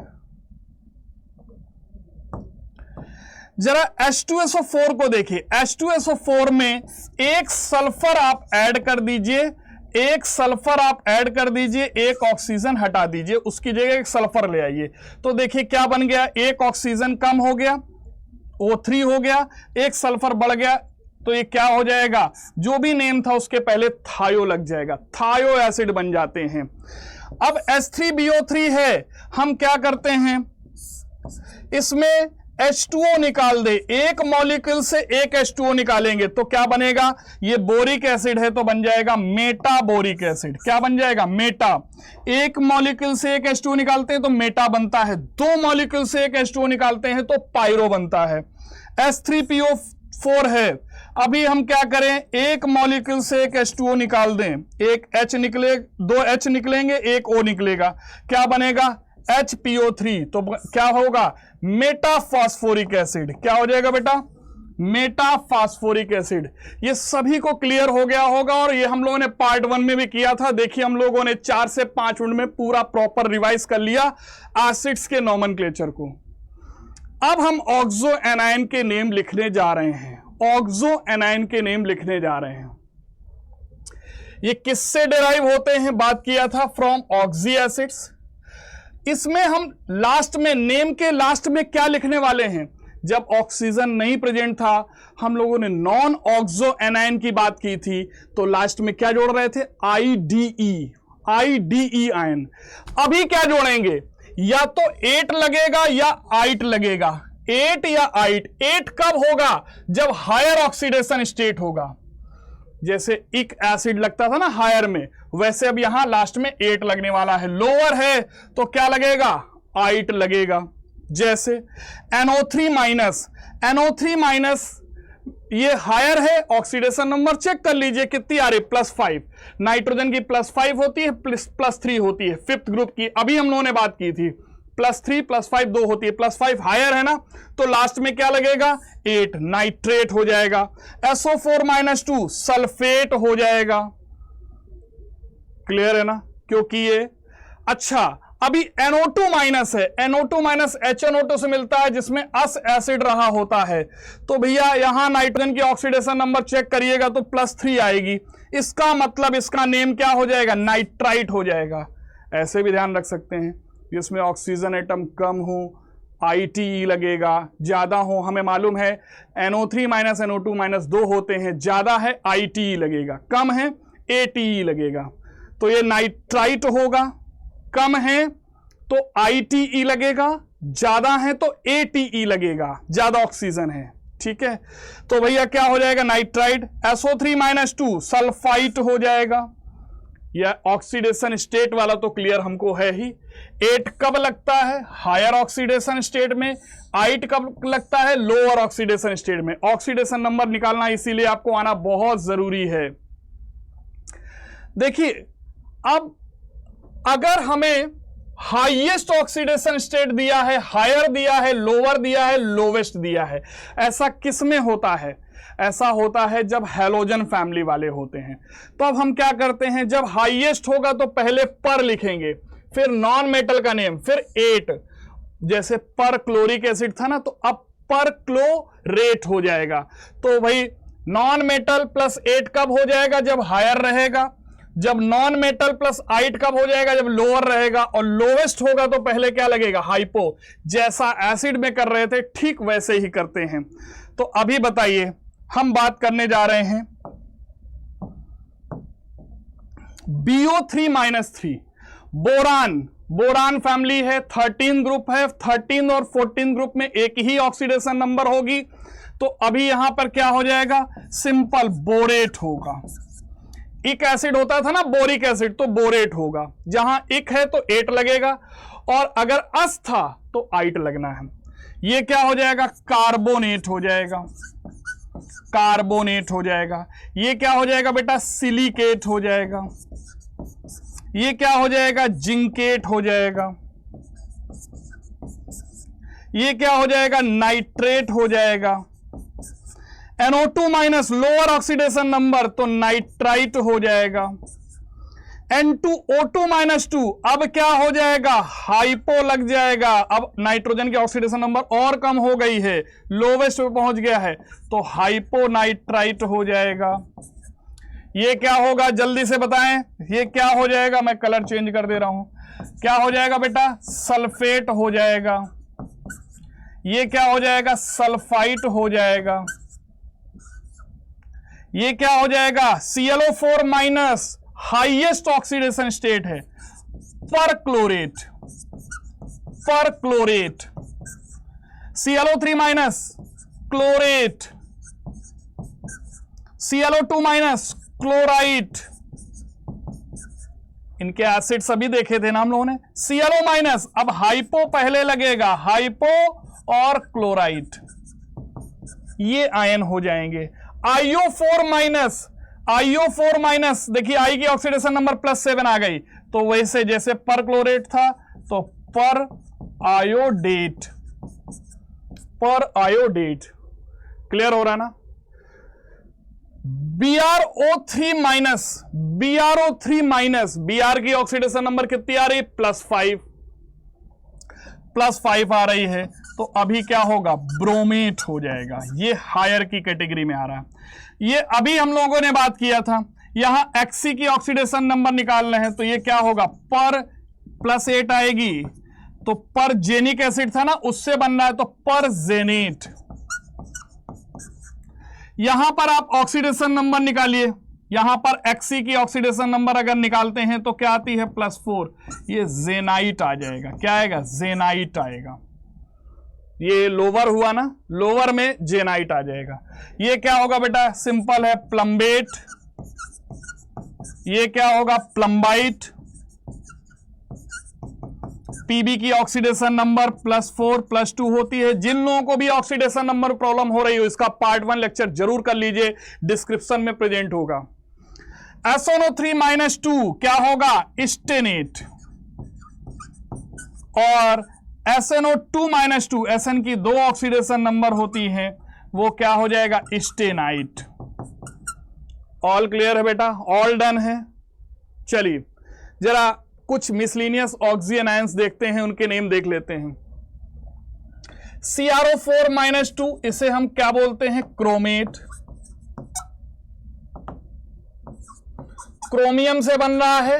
जरा H2SO4 को देखिए। H2SO4 में एक सल्फर आप ऐड कर दीजिए, एक सल्फर आप ऐड कर दीजिए, एक ऑक्सीजन हटा दीजिए, उसकी जगह एक सल्फर ले आइए, तो देखिए क्या बन गया, एक ऑक्सीजन कम हो गया, O3 हो गया, एक सल्फर बढ़ गया, तो ये क्या हो जाएगा, जो भी नेम था उसके पहले थायो लग जाएगा, थायो एसिड बन जाते हैं। अब H3BO3 है, हम क्या करते हैं, इसमें H2O निकाल दे, एक मॉलिक्यूल से एक H2O निकालेंगे तो क्या बनेगा, ये बोरिक एसिड है तो बन जाएगा मेटाबोरिक एसिड। क्या बन जाएगा, मेटा। एक मॉलिक्यूल से एक H2O निकालते हैं तो मेटा बनता है, 2 मॉलिक्यूल से एक H2O निकालते हैं तो पायरो बनता है। H3PO4 है, अभी हम क्या करें, एक मॉलिक्यूल से एक H2O निकाल दें, एक H निकले, 2 H निकलेंगे, एक O निकलेगा, क्या बनेगा, HPO3। तो क्या होगा, मेटाफॉस्फोरिक एसिड। क्या हो जाएगा बेटा, मेटाफॉस्फोरिक एसिड। ये सभी को क्लियर हो गया होगा और ये हम लोगों ने पार्ट 1 में भी किया था। देखिए हम लोगों ने 4 से 5 मिनट में पूरा प्रॉपर रिवाइज कर लिया एसिड्स के नोमेनक्लेचर को। अब हम ऑक्सो एनायन के नेम लिखने जा रहे हैं। ऑक्सो एनायन के नेम लिखने जा रहे हैं। ये किससे डिराइव होते हैं, बात किया था, फ्रॉम ऑक्सी एसिड्स। इसमें हम लास्ट में, नेम के लास्ट में क्या लिखने वाले हैं, जब ऑक्सीजन नहीं प्रेजेंट था हम लोगों ने नॉन ऑक्सो एनायन की बात की थी, तो लास्ट में क्या जोड़ रहे थे, आईडीई आयन। अभी क्या जोड़ेंगे, या तो 8 लगेगा या 8 लगेगा, 8 या 8। 8 कब होगा, जब हायर ऑक्सीडेशन स्टेट होगा। जैसे एक एसिड लगता था ना हायर में, वैसे अब यहां लास्ट में 8 लगने वाला है। लोअर है तो क्या लगेगा, 8 लगेगा। जैसे NO3 माइनस, NO3 माइनस ये हायर है, ऑक्सीडेशन नंबर चेक कर लीजिए कितनी आ रही, +5। नाइट्रोजन की +5 होती है, +3 होती है, 5th ग्रुप की अभी हम लोगों ने बात की थी। +3 +5 2 होती है, +5 हायर है ना, तो लास्ट में क्या लगेगा, 8, नाइट्रेट हो जाएगा। SO4 - 2 सल्फेट हो जाएगा। क्लियर है ना, क्योंकि ये, अच्छा अभी NO2 माइनस है, NO2 माइनस HNO2 से मिलता है जिसमें अस एसिड रहा होता है, तो भैया यहां नाइट्रोजन की ऑक्सीडेशन नंबर चेक करिएगा तो +3 आएगी। इसका मतलब इसका नेम क्या हो जाएगा, नाइट्राइट हो जाएगा। ऐसे भी ध्यान रख सकते हैं, जिसमें ऑक्सीजन एटम कम हो ITE लगेगा, ज्यादा हो हमें मालूम है NO3 - NO2 - 2 होते हैं, ज्यादा है ITE लगेगा, कम है ATE लगेगा। तो ये नाइट्राइट होगा, कम है तो ITE लगेगा, ज्यादा है तो ATE लगेगा, ज्यादा ऑक्सीजन है। ठीक है, तो भैया क्या हो जाएगा, नाइट्राइट। SO3 - 2 सल्फाइट हो जाएगा। यह ऑक्सीडेशन स्टेट वाला तो क्लियर हमको है ही। 8 कब लगता है, हायर ऑक्सीडेशन स्टेट में। 8 कब लगता है, लोअर ऑक्सीडेशन स्टेट में। ऑक्सीडेशन नंबर निकालना इसीलिए आपको आना बहुत जरूरी है। देखिए अब अगर हमें हाईएस्ट ऑक्सीडेशन स्टेट दिया है, हायर दिया है, लोअर दिया है, लोवेस्ट दिया है, ऐसा किस में होता है, ऐसा होता है जब हैलोजन फैमिली वाले होते हैं। तो अब हम क्या करते हैं, जब हाईएस्ट होगा तो पहले पर लिखेंगे, फिर नॉन मेटल का नेम, फिर 8। जैसे पर क्लोरिक एसिड था ना, तो अब पर क्लोरेट हो जाएगा। तो भाई नॉन मेटल +8 कब हो जाएगा, जब हायर रहेगा। जब नॉन मेटल +8 कब हो जाएगा, जब लोअर रहेगा। और लोवेस्ट होगा तो पहले क्या लगेगा, हाइपो। जैसा एसिड में कर रहे थे ठीक वैसे ही करते हैं। तो अभी बताइए, हम बात करने जा रहे हैं BO3 - 3 बोरान। बोरान फैमिली है, 13 ग्रुप है, 13 और 14 ग्रुप में एक ही ऑक्सीडेशन नंबर होगी। तो अभी यहां पर क्या हो जाएगा, सिंपल बोरेट होगा। इक एसिड होता था ना बोरिक एसिड, तो बोरेट होगा। जहां इक है तो 8 लगेगा, और अगर अस था तो 8 लगना है। ये क्या हो जाएगा, कार्बोनेट हो जाएगा, कार्बोनेट हो जाएगा। ये क्या हो जाएगा बेटा, सिलिकेट हो जाएगा। ये क्या हो जाएगा, जिंकेट हो जाएगा। ये क्या हो जाएगा, नाइट्रेट हो जाएगा। NO2 - लोअर ऑक्सीडेशन नंबर, तो नाइट्राइट हो जाएगा। N2O2 - 2 अब क्या हो जाएगा, हाइपो लग जाएगा। अब नाइट्रोजन की ऑक्सीडेशन नंबर और कम हो गई है, लोवेस्ट पे पहुंच गया है, तो हाइपो नाइट्राइट हो जाएगा। ये क्या होगा, जल्दी से बताएं, ये क्या हो जाएगा, मैं कलर चेंज कर दे रहा हूं। क्या हो जाएगा बेटा, सल्फेट हो जाएगा। ये क्या हो जाएगा, सल्फाइट हो जाएगा। ये क्या हो जाएगा, ClO4- हाईएस्ट ऑक्सीडेशन स्टेट है, पर क्लोरेट, पर chlorate. ClO3- chlorate, ClO2- chlorite. इनके एसिड सभी देखे थे ना हम लोगों ने। ClO-, अब हाइपो पहले लगेगा, हाइपो और क्लोराइट, ये आयन हो जाएंगे। IO4- IO4- देखिए आई की ऑक्सीडेशन नंबर +7 आ गई, तो वैसे जैसे पर क्लोरेट था तो पर आयोडेट, पर आयोडेट। क्लियर हो रहा ना? BrO3 minus, BrO3 minus, Br की ऑक्सीडेशन नंबर कितनी आ रही है? +5 आ रही है, तो अभी क्या होगा? ब्रोमेट हो जाएगा। ये हायर की कैटेगरी में आ रहा है। ये अभी हम लोगों ने बात किया था, यहां Xc की ऑक्सीडेशन नंबर निकाल रहे हैं, तो ये क्या होगा? पर +8 आएगी, तो पर जेनिक एसिड था ना, उससे बन रहा है, तो पर जेनेट। यहां पर आप ऑक्सीडेशन नंबर निकालिए, यहां पर Xc की ऑक्सीडेशन नंबर अगर निकालते हैं तो क्या आती है? +4। ये जेनाइट आ जाएगा। क्या आएगा? जेनाइट आएगा। ये लोअर हुआ ना, लोअर में जेनाइट आ जाएगा। ये क्या होगा बेटा? सिंपल है, प्लम्बेट। ये क्या होगा? प्लम्बाइट। पीबी की ऑक्सीडेशन नंबर +4 +2 होती है। जिन लोगों को भी ऑक्सीडेशन नंबर प्रॉब्लम हो रही हो, इसका पार्ट 1 लेक्चर जरूर कर लीजिए, डिस्क्रिप्शन में प्रेजेंट होगा। SnO3 - 2 क्या होगा? स्टेनेट। और SnO2 - 2, Sn की 2 ऑक्सीडेशन नंबर होती है, वो क्या हो जाएगा? स्टेनाइट। ऑल क्लियर है बेटा? ऑल डन है। चलिए जरा कुछ मिसलिनियस ऑक्सीजन आयंस देखते हैं, उनके नेम देख लेते हैं। CrO4 - 2, इसे हम क्या बोलते हैं? क्रोमेट। क्रोमियम से बन रहा है,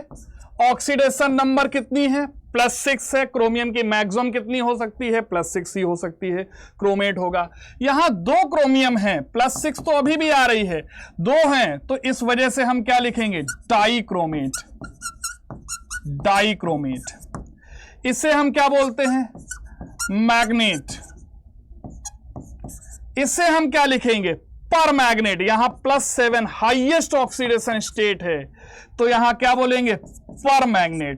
ऑक्सीडेशन नंबर कितनी है? +6 है। क्रोमियम की मैक्सिमम कितनी हो सकती है? +6 ही हो सकती है, क्रोमेट होगा। यहां 2 क्रोमियम हैं, +6 तो अभी भी आ रही है, 2 हैं, तो इस वजह से हम क्या लिखेंगे? डाइक्रोमेट। डाइक्रोमेट। इसे हम क्या बोलते हैं? मैग्नेट। इसे हम क्या लिखेंगे? पर मैग्नेट। यहां +7 हाईएस्ट ऑक्सीडेशन स्टेट है, तो यहां क्या बोलेंगे? पर मैग्नेट।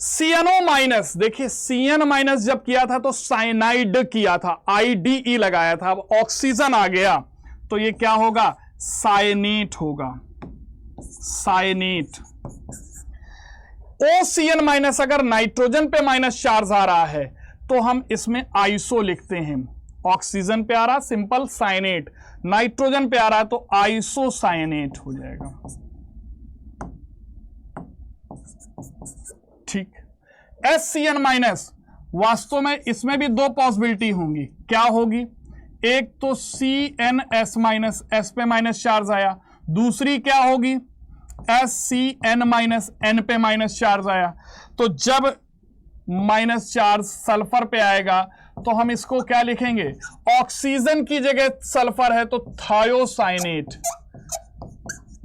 CnO-, देखिए Cn- जब किया था तो साइनाइड किया था, IDE लगाया था। अब ऑक्सीजन आ गया तो ये क्या होगा? साइनेट होगा। साइनेट। OCn- अगर नाइट्रोजन पे माइनस चार्ज आ रहा है तो हम इसमें आइसो लिखते हैं। ऑक्सीजन पे आ रहा सिंपल साइनेट, नाइट्रोजन पे आ रहा तो आइसोसाइनेट हो जाएगा। ठीक। SCn- वास्तव में इसमें भी 2 पॉसिबिलिटी होंगी। क्या होगी? एक तो CnS- S पे माइनस चार्ज आया, दूसरी क्या होगी? SCn- N पे माइनस चार्ज आया। तो जब माइनस चार्ज सल्फर पे आएगा तो हम इसको क्या लिखेंगे? ऑक्सीजन की जगह सल्फर है तो थायोसाइनेट,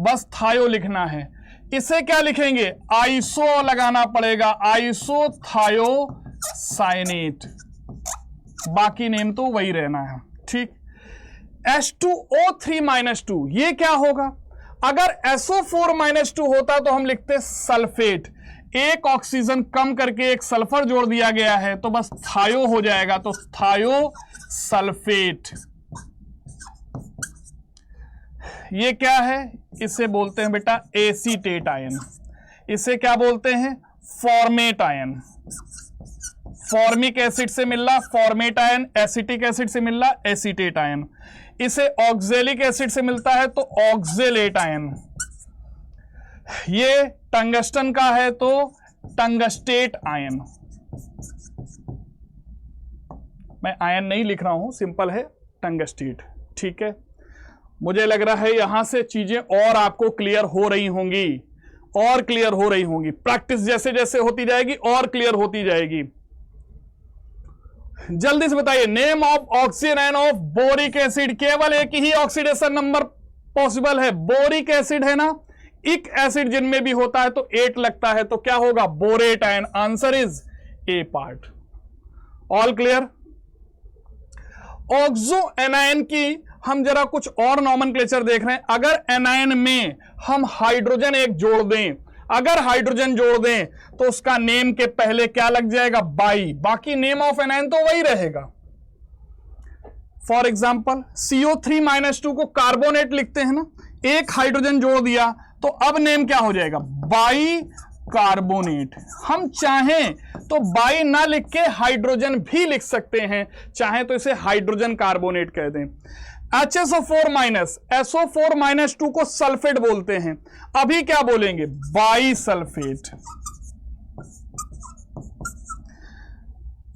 बस थायो लिखना है। इसे क्या लिखेंगे? आइसो लगाना पड़ेगा, आइसोथायोसाइनेट। बाकी नेम तो वही रहना है। ठीक। H2O3 - 2, ये क्या होगा? अगर SO4 - 2 होता तो हम लिखते सल्फेट। एक ऑक्सीजन कम करके एक सल्फर जोड़ दिया गया है तो बस थायो हो जाएगा, तो थायो सल्फेट। ये क्या है? इसे बोलते हैं बेटा एसीटेट आयन। इसे क्या बोलते हैं? Format ion. फॉर्मिक एसिड से मिल रहा फॉर्मेट आयन, एसिटिक एसिड से मिल रहा एसीटेट आयन। इसे ऑक्जेलिक एसिड से मिलता है तो ऑक्जेलेट आयन। ये टंगस्टन का है तो टंगस्टेट आयन। मैं आयन नहीं लिख रहा हूं, सिंपल है टंगस्टेट। ठीक है, मुझे लग रहा है यहां से चीजें और आपको क्लियर हो रही होंगी, और क्लियर हो रही होंगी। प्रैक्टिस जैसे जैसे होती जाएगी और क्लियर होती जाएगी। जल्दी से बताइए, name of oxygen ion of boric acid. केवल एक ही ऑक्सीडेशन नंबर पॉसिबल है, बोरिक एसिड है ना। इक एसिड जिनमें भी होता है तो 8 लगता है, तो क्या होगा? Borate ion. Answer is a part. All clear. Oxo anion की हम जरा कुछ और नॉमेनक्लेचर देख रहे हैं। अगर एनायन में हम हाइड्रोजन एक जोड़ दें, अगर हाइड्रोजन जोड़ दें तो उसका नेम के पहले क्या लग जाएगा? बाई। बाकी नेम ऑफ एनायन तो वही रहेगा। फॉर एग्जाम्पल CO3 - 2 को कार्बोनेट लिखते हैं ना, एक हाइड्रोजन जोड़ दिया तो अब नेम क्या हो जाएगा? By carbonate. हम चाहें तो बाई ना लिख के हाइड्रोजन भी लिख सकते हैं, चाहें तो इसे हाइड्रोजन कार्बोनेट कह दें। HSO4 माइनस, SO4 माइनस 2 को सल्फेट बोलते हैं। अभी क्या बोलेंगे? By sulphate.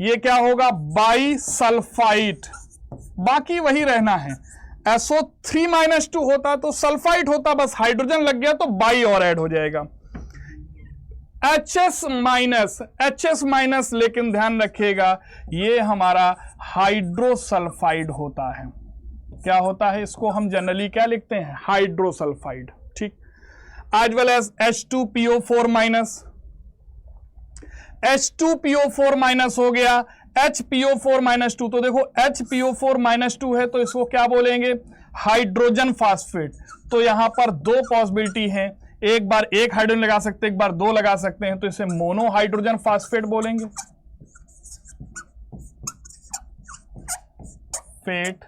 ये क्या होगा? By sulphite. बाकी वही रहना है। SO3 माइनस 2 होता तो सल्फाइट होता, बस हाइड्रोजन लग गया तो बाई और ऐड हो जाएगा। HS माइनस, लेकिन ध्यान रखिएगा ये हमारा हाइड्रोसल्फाइड होता है। क्या होता है? इसको हम जनरली क्या लिखते हैं? हाइड्रोसल्फाइड। ठीक। As well as H2PO4 minus, H2PO4 minus हो गया। HPO4 माइनस 2, तो देखो HPO4 माइनस 2 है तो इसको क्या बोलेंगे? Hydrogen phosphate. तो यहां पर दो पॉसिबिलिटी हैं, एक बार एक हाइड्रोजन लगा सकते हैं, एक बार दो लगा सकते हैं, तो इसे मोनो हाइड्रोजन फास्फेट बोलेंगे। फेट।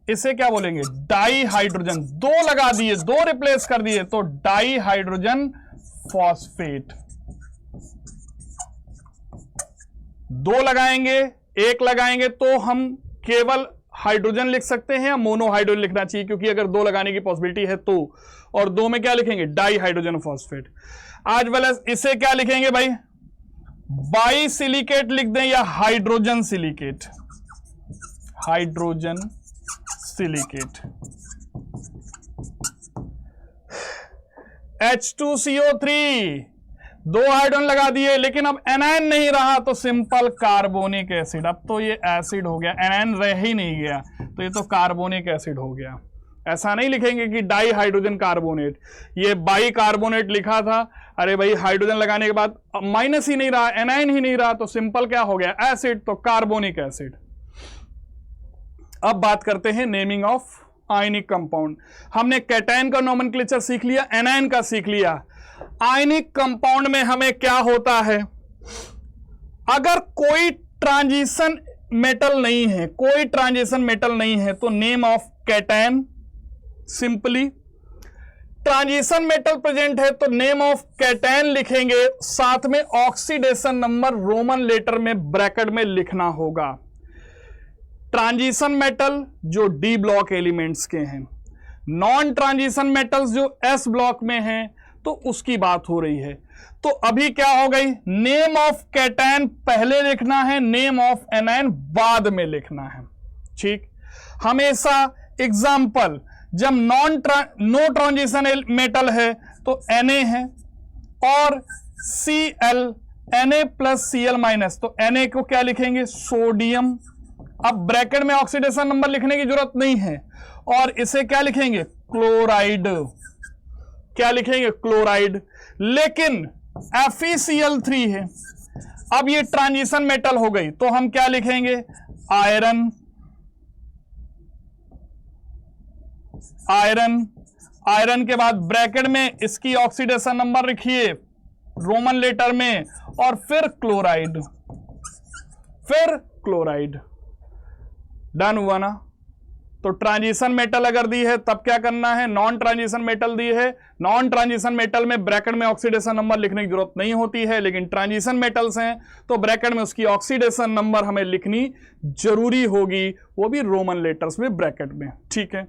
इसे क्या बोलेंगे? Di hydrogen. दो लगा दिए, दो रिप्लेस कर दिए तो डाई हाइड्रोजन फॉस्फेट। दो लगाएंगे, एक लगाएंगे तो हम केवल हाइड्रोजन लिख सकते हैं या मोनो हाइड्रोजन लिखना चाहिए? क्योंकि अगर दो लगाने की पॉसिबिलिटी है तो, और दो में क्या लिखेंगे? Di hydrogen phosphate. आज वेल एज इसे क्या लिखेंगे भाई? बाई सिलिकेट लिख दें या hydrogen silicate? Hydrogen silicate. H2CO3, दो हाइड्रोजन लगा दिए, लेकिन अब एनायन नहीं रहा तो सिंपल कार्बोनिक एसिड। अब तो ये एसिड हो गया, एनायन रह ही नहीं गया, तो ये तो कार्बोनिक एसिड हो गया। ऐसा नहीं लिखेंगे कि डाई हाइड्रोजन कार्बोनेट, ये बाई कार्बोनेट लिखा था। अरे भाई हाइड्रोजन लगाने के बाद माइनस ही नहीं रहा, एनायन ही नहीं रहा, तो सिंपल क्या हो गया? एसिड, तो कार्बोनिक एसिड। अब बात करते हैं नेमिंग ऑफ आयनिक कंपाउंड। हमने कैटायन का नोमेनक्लेचर सीख लिया, एनायन का सीख लिया। आयनिक कंपाउंड में हमें क्या होता है? अगर कोई ट्रांजिशन मेटल नहीं है, कोई ट्रांजिशन मेटल नहीं है तो name of cation simply. Transition metal present है तो नेम ऑफ कैटायन लिखेंगे, साथ में ऑक्सीडेशन नंबर रोमन लेटर में ब्रैकेट में लिखना होगा। ट्रांजिशन मेटल जो डी ब्लॉक एलिमेंट्स के हैं, नॉन ट्रांजिशन मेटल्स जो एस ब्लॉक में हैं, तो उसकी बात हो रही है। तो अभी क्या हो गई? नेम ऑफ कैटायन पहले लिखना है, नेम ऑफ एनायन बाद में लिखना है। ठीक। हमेशा एग्जाम्पल, जब नो ट्रांजिशन मेटल है तो Na है और Cl, Na plus Cl minus, तो Na को क्या लिखेंगे? सोडियम। अब ब्रैकेट में ऑक्सीडेशन नंबर लिखने की जरूरत नहीं है, और इसे क्या लिखेंगे? क्लोराइड। क्या लिखेंगे? क्लोराइड। लेकिन FeCl3 है, अब ये ट्रांजिशन मेटल हो गई तो हम क्या लिखेंगे? आयरन। आयरन, आयरन के बाद ब्रैकेट में इसकी ऑक्सीडेशन नंबर लिखिए रोमन लेटर में, और फिर क्लोराइड, फिर क्लोराइड। डन हुआ ना? तो ट्रांजिशन मेटल अगर दी है तब क्या करना है? नॉन ट्रांजिशन मेटल दी है, नॉन ट्रांजिशन मेटल में ब्रैकेट में ऑक्सीडेशन नंबर लिखने की जरूरत नहीं होती है, लेकिन ट्रांजिशन मेटल्स हैं तो ब्रैकेट में उसकी ऑक्सीडेशन नंबर हमें लिखनी जरूरी होगी, वो भी रोमन लेटर्स में ब्रैकेट में। ठीक है।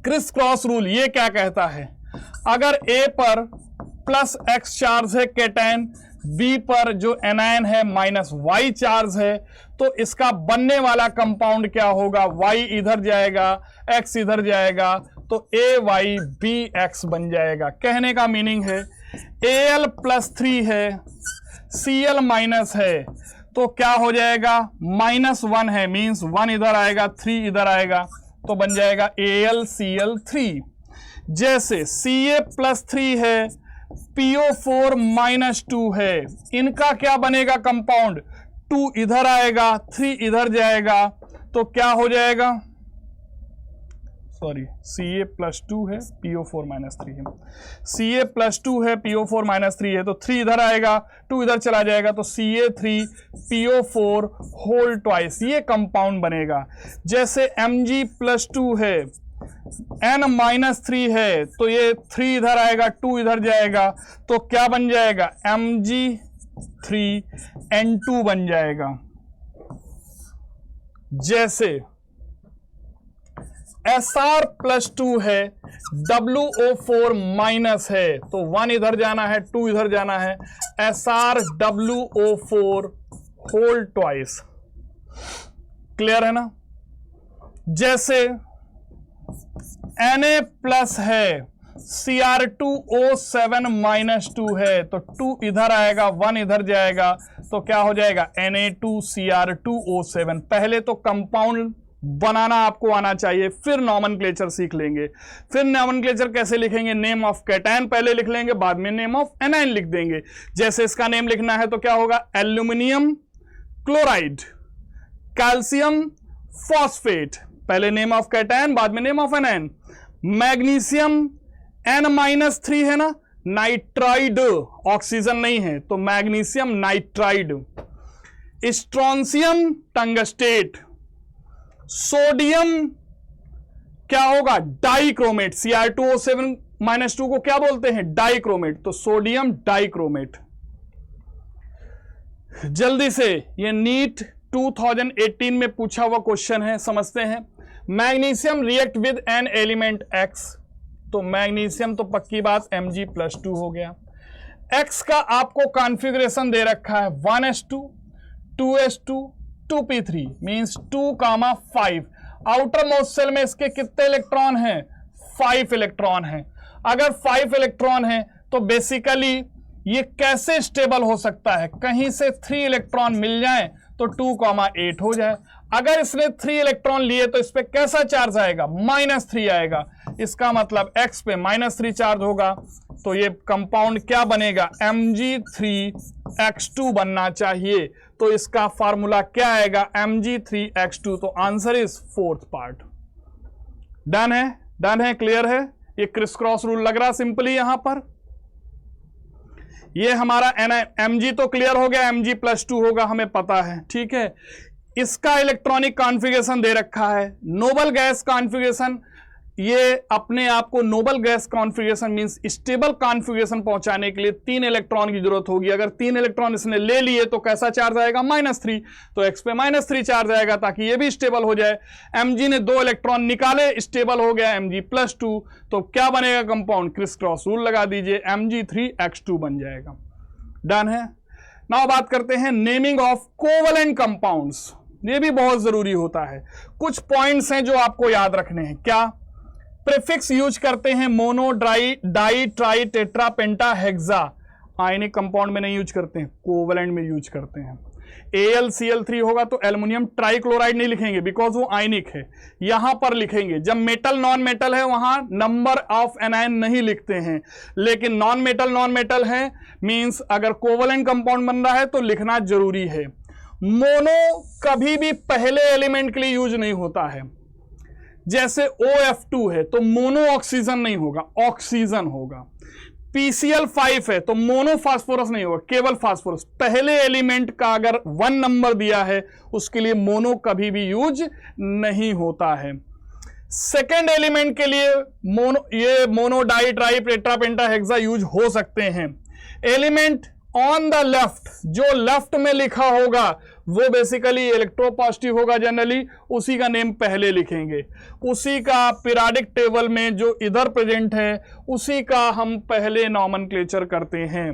क्रिस क्रॉस रूल ये क्या कहता है? अगर A पर प्लस X चार्ज है कैटायन, B पर जो एनायन है माइनस Y चार्ज है, तो इसका बनने वाला कंपाउंड क्या होगा? Y इधर जाएगा, X इधर जाएगा, तो AYBX बन जाएगा। कहने का मीनिंग है Al प्लस 3 है, Cl माइनस है, तो क्या हो जाएगा? -1 है, मीन्स 1 इधर आएगा, 3 इधर आएगा, तो बन जाएगा AlCl3। जैसे Ca प्लस 3 है, PO4 माइनस 2 है, इनका क्या बनेगा कंपाउंड? 2 इधर आएगा, 3 इधर जाएगा, तो क्या हो जाएगा? सॉरी, Ca प्लस 2 है, PO4 माइनस 3 है। Ca प्लस 2 है, PO4 माइनस 3 है, तो 3 इधर आएगा, 2 इधर चला जाएगा, तो Ca3 PO4 होल ट्वाइस, ये कंपाउंड बनेगा। जैसे Mg प्लस 2 है, n-3 है तो ये 3 इधर आएगा, 2 इधर जाएगा, तो क्या बन जाएगा, Mg3n2 बन जाएगा। जैसे Sr+2 है, WO4 माइनस है तो 1 इधर जाना है, 2 इधर जाना है, SrWO4 होल ट्वाइस। क्लियर है ना। जैसे Na+ है, Cr2O7 -2 है तो 2 इधर आएगा, 1 इधर जाएगा, तो क्या हो जाएगा, Na2Cr2O7। पहले तो कंपाउंड बनाना आपको आना चाहिए, फिर नॉमेनक्लेचर सीख लेंगे। फिर नॉमेनक्लेचर कैसे लिखेंगे, नेम ऑफ कैटायन पहले लिख लेंगे, बाद में नेम ऑफ एनायन लिख देंगे। जैसे इसका नेम लिखना है तो क्या होगा, एल्यूमिनियम क्लोराइड, कैल्शियम फॉस्फेट, पहले नेम ऑफ कैटायन बाद में name of anion. Magnesium N-3 है ना, नाइट्राइड, ऑक्सीजन नहीं है तो magnesium nitride. Strontium tungstate. Sodium क्या होगा, डाइक्रोमेट, Cr2O7 -2 को क्या बोलते हैं, डाइक्रोमेट, तो सोडियम डाइक्रोमेट। जल्दी से, ये नीट 2018 में पूछा हुआ क्वेश्चन है, समझते हैं। Magnesium react with an element X, तो मैग्नीशियम तो पक्की बात Mg+2 हो गया। X का आपको कॉन्फ़िगरेशन दे रखा है 1s2 2s2 2p3 means 2,5। Outer most shell में इसके कितने इलेक्ट्रॉन हैं, 5 इलेक्ट्रॉन हैं। अगर 5 इलेक्ट्रॉन हैं तो बेसिकली ये कैसे स्टेबल हो सकता है, कहीं से 3 इलेक्ट्रॉन मिल जाएं तो 2,8 हो जाए। अगर इसने 3 इलेक्ट्रॉन लिए तो इस पे कैसा चार्ज आएगा, -3 आएगा। इसका मतलब X पे -3 चार्ज होगा, तो ये कंपाउंड क्या बनेगा, Mg3x2 बनना चाहिए। तो इसका फार्मूला क्या आएगा, Mg3x2। तो answer is 4th part. Done है, डन है, क्लियर है। ये क्रिस क्रॉस रूल लग रहा सिंपली यहां पर। ये हमारा Mg तो क्लियर हो गया, Mg+2 होगा, हमें पता है, ठीक है। इसका इलेक्ट्रॉनिक कॉन्फ़िगरेशन दे रखा है, नोबल गैस कॉन्फ़िगरेशन। ये अपने आप को noble gas configuration means stable configuration पहुंचाने के लिए 3 इलेक्ट्रॉन की जरूरत होगी। अगर 3 इलेक्ट्रॉन इसने ले लिए तो कैसा चार्ज आएगा, -3, तो X पे -3 चार्ज आएगा ताकि ये भी स्टेबल हो जाए। Mg ने 2 इलेक्ट्रॉन निकाले, स्टेबल हो गया Mg+2, तो क्या बनेगा कंपाउंड, क्रिस क्रॉस रूल लगा दीजिए, Mg3x2 बन जाएगा। डन है। नाउ बात करते हैं नेमिंग ऑफ कोवलेंट कंपाउंड्स। ये भी बहुत जरूरी होता है। कुछ पॉइंट्स हैं जो आपको याद रखने हैं। क्या, प्रीफिक्स यूज करते हैं मोनो, डाई, ट्राई, टेट्रा, पेंटा, हेक्सा। आयनिक कंपाउंड में नहीं यूज करते हैं, कोवलेंट में यूज करते हैं। AlCl3 होगा तो एल्युमिनियम ट्राइक्लोराइड नहीं लिखेंगे बिकॉज वो आयनिक है, यहां पर लिखेंगे। जब मेटल नॉन मेटल है वहां नंबर ऑफ एनायन नहीं लिखते हैं, लेकिन नॉन मेटल है मींस अगर कोवलेंट कंपाउंड बन रहा है तो लिखना जरूरी है। मोनो कभी भी पहले एलिमेंट के लिए यूज नहीं होता है। जैसे OF2 है तो मोनो ऑक्सीजन नहीं होगा, ऑक्सीजन होगा। PCl5 है तो मोनो फास्फोरस नहीं होगा, केवल फास्फोरस। पहले एलिमेंट का अगर 1 नंबर दिया है उसके लिए मोनो कभी भी यूज नहीं होता है। सेकेंड एलिमेंट के लिए मोनो, डाई, ट्राई, टेट्रा, पेंटा, हेक्सा यूज हो सकते हैं। एलिमेंट ऑन द लेफ्ट, जो लेफ्ट में लिखा होगा वो बेसिकली इलेक्ट्रोपॉजिटिव होगा जनरली, उसी का नेम पहले लिखेंगे। उसी का पीरियोडिक टेबल में जो इधर प्रेजेंट है उसी का हम पहले नॉमेनक्लेचर करते हैं।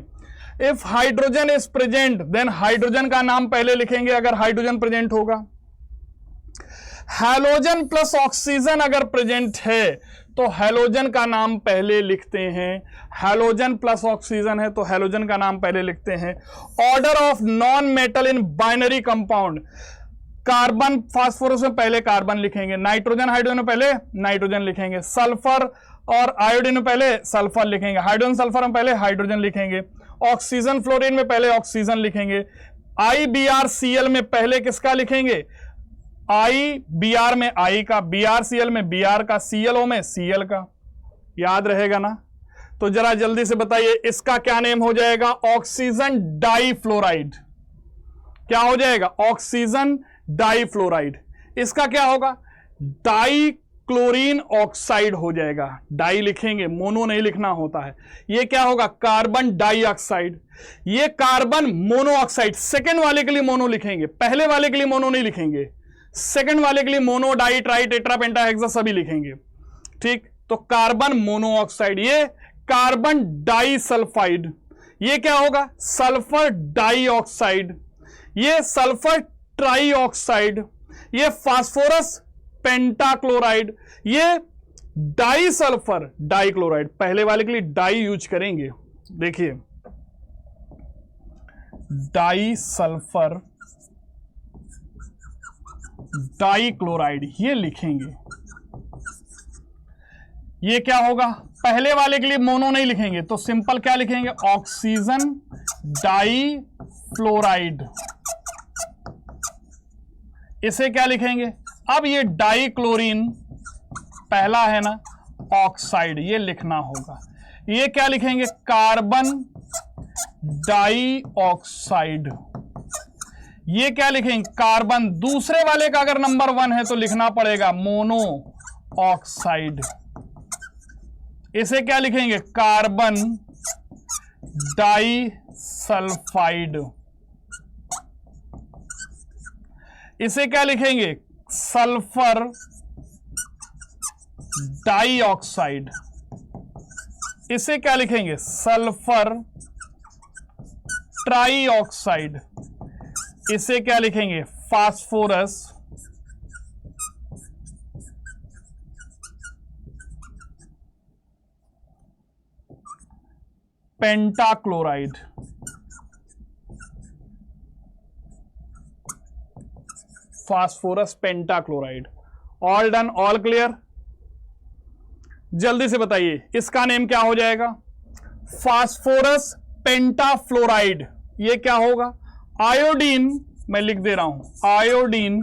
If hydrogen is present then hydrogen का नाम पहले लिखेंगे अगर हाइड्रोजन प्रेजेंट होगा। हैलोजन प्लस ऑक्सीजन अगर प्रेजेंट है तो हैलोजन का नाम पहले लिखते हैं। हैलोजन प्लस ऑक्सीजन है तो हैलोजन का नाम पहले लिखते हैं। Order of non metal in binary compound, carbon phosphorus में पहले कार्बन लिखेंगे, नाइट्रोजन हाइड्रोजन में पहले नाइट्रोजन लिखेंगे, सल्फर और आयोडीन में पहले सल्फर लिखेंगे, हाइड्रोजन सल्फर में पहले हाइड्रोजन लिखेंगे, ऑक्सीजन फ्लोरीन में पहले ऑक्सीजन लिखेंगे, IBrCl में पहले किसका लिखेंगे, IBr में I का, BrCl में Br का, ClO में Cl का। याद रहेगा ना। तो जरा जल्दी से बताइए इसका क्या नेम हो जाएगा, ऑक्सीजन डाइफ्लोराइड। क्या हो जाएगा, ऑक्सीजन डाइफ्लोराइड। इसका क्या होगा, डाई क्लोरीन ऑक्साइड हो जाएगा। डाई लिखेंगे, मोनो नहीं लिखना होता है। ये क्या होगा? Carbon dioxide. ये कार्बन मोनोऑक्साइड। सेकंड वाले के लिए मोनो लिखेंगे, पहले वाले के लिए मोनो नहीं लिखेंगे। सेकंड वाले के लिए मोनो, डाई, ट्राई, टेट्रा, पेंटा, हेक्सा सभी लिखेंगे। ठीक, तो कार्बन मोनोऑक्साइड। ये कार्बन डाइसल्फाइड। ये क्या होगा? Sulphur dioxide. ये सल्फर ट्राइऑक्साइड। ये फास्फोरस पेंटाक्लोराइड। ये डाइसल्फर डाइक्लोराइड। पहले वाले के लिए डाई यूज करेंगे। देखिए, डाइसल्फर डाइक्लोराइड ये लिखेंगे। ये क्या होगा? पहले वाले के लिए मोनो नहीं लिखेंगे, तो सिंपल क्या लिखेंगे? Oxygen difluoride. इसे क्या लिखेंगे? अब ये डाइक्लोरीन पहला है ना, ऑक्साइड, ये लिखना होगा। ये क्या लिखेंगे? Carbon dioxide. ये क्या लिखेंगे? कार्बन, दूसरे वाले का अगर नंबर 1 है तो लिखना पड़ेगा मोनो ऑक्साइड। इसे क्या लिखेंगे? Carbon disulphide. इसे क्या लिखेंगे? Sulphur dioxide. इसे क्या लिखेंगे? Sulphur trioxide. इसे क्या लिखेंगे? Phosphorus pentachloride. Phosphorus pentachloride. All done, all clear? जल्दी से बताइए, इसका नेम क्या हो जाएगा? फास्फोरस पेंटाफ्लोराइड। ये क्या होगा? आयोडीन, मैं लिख दे रहा हूं, आयोडीन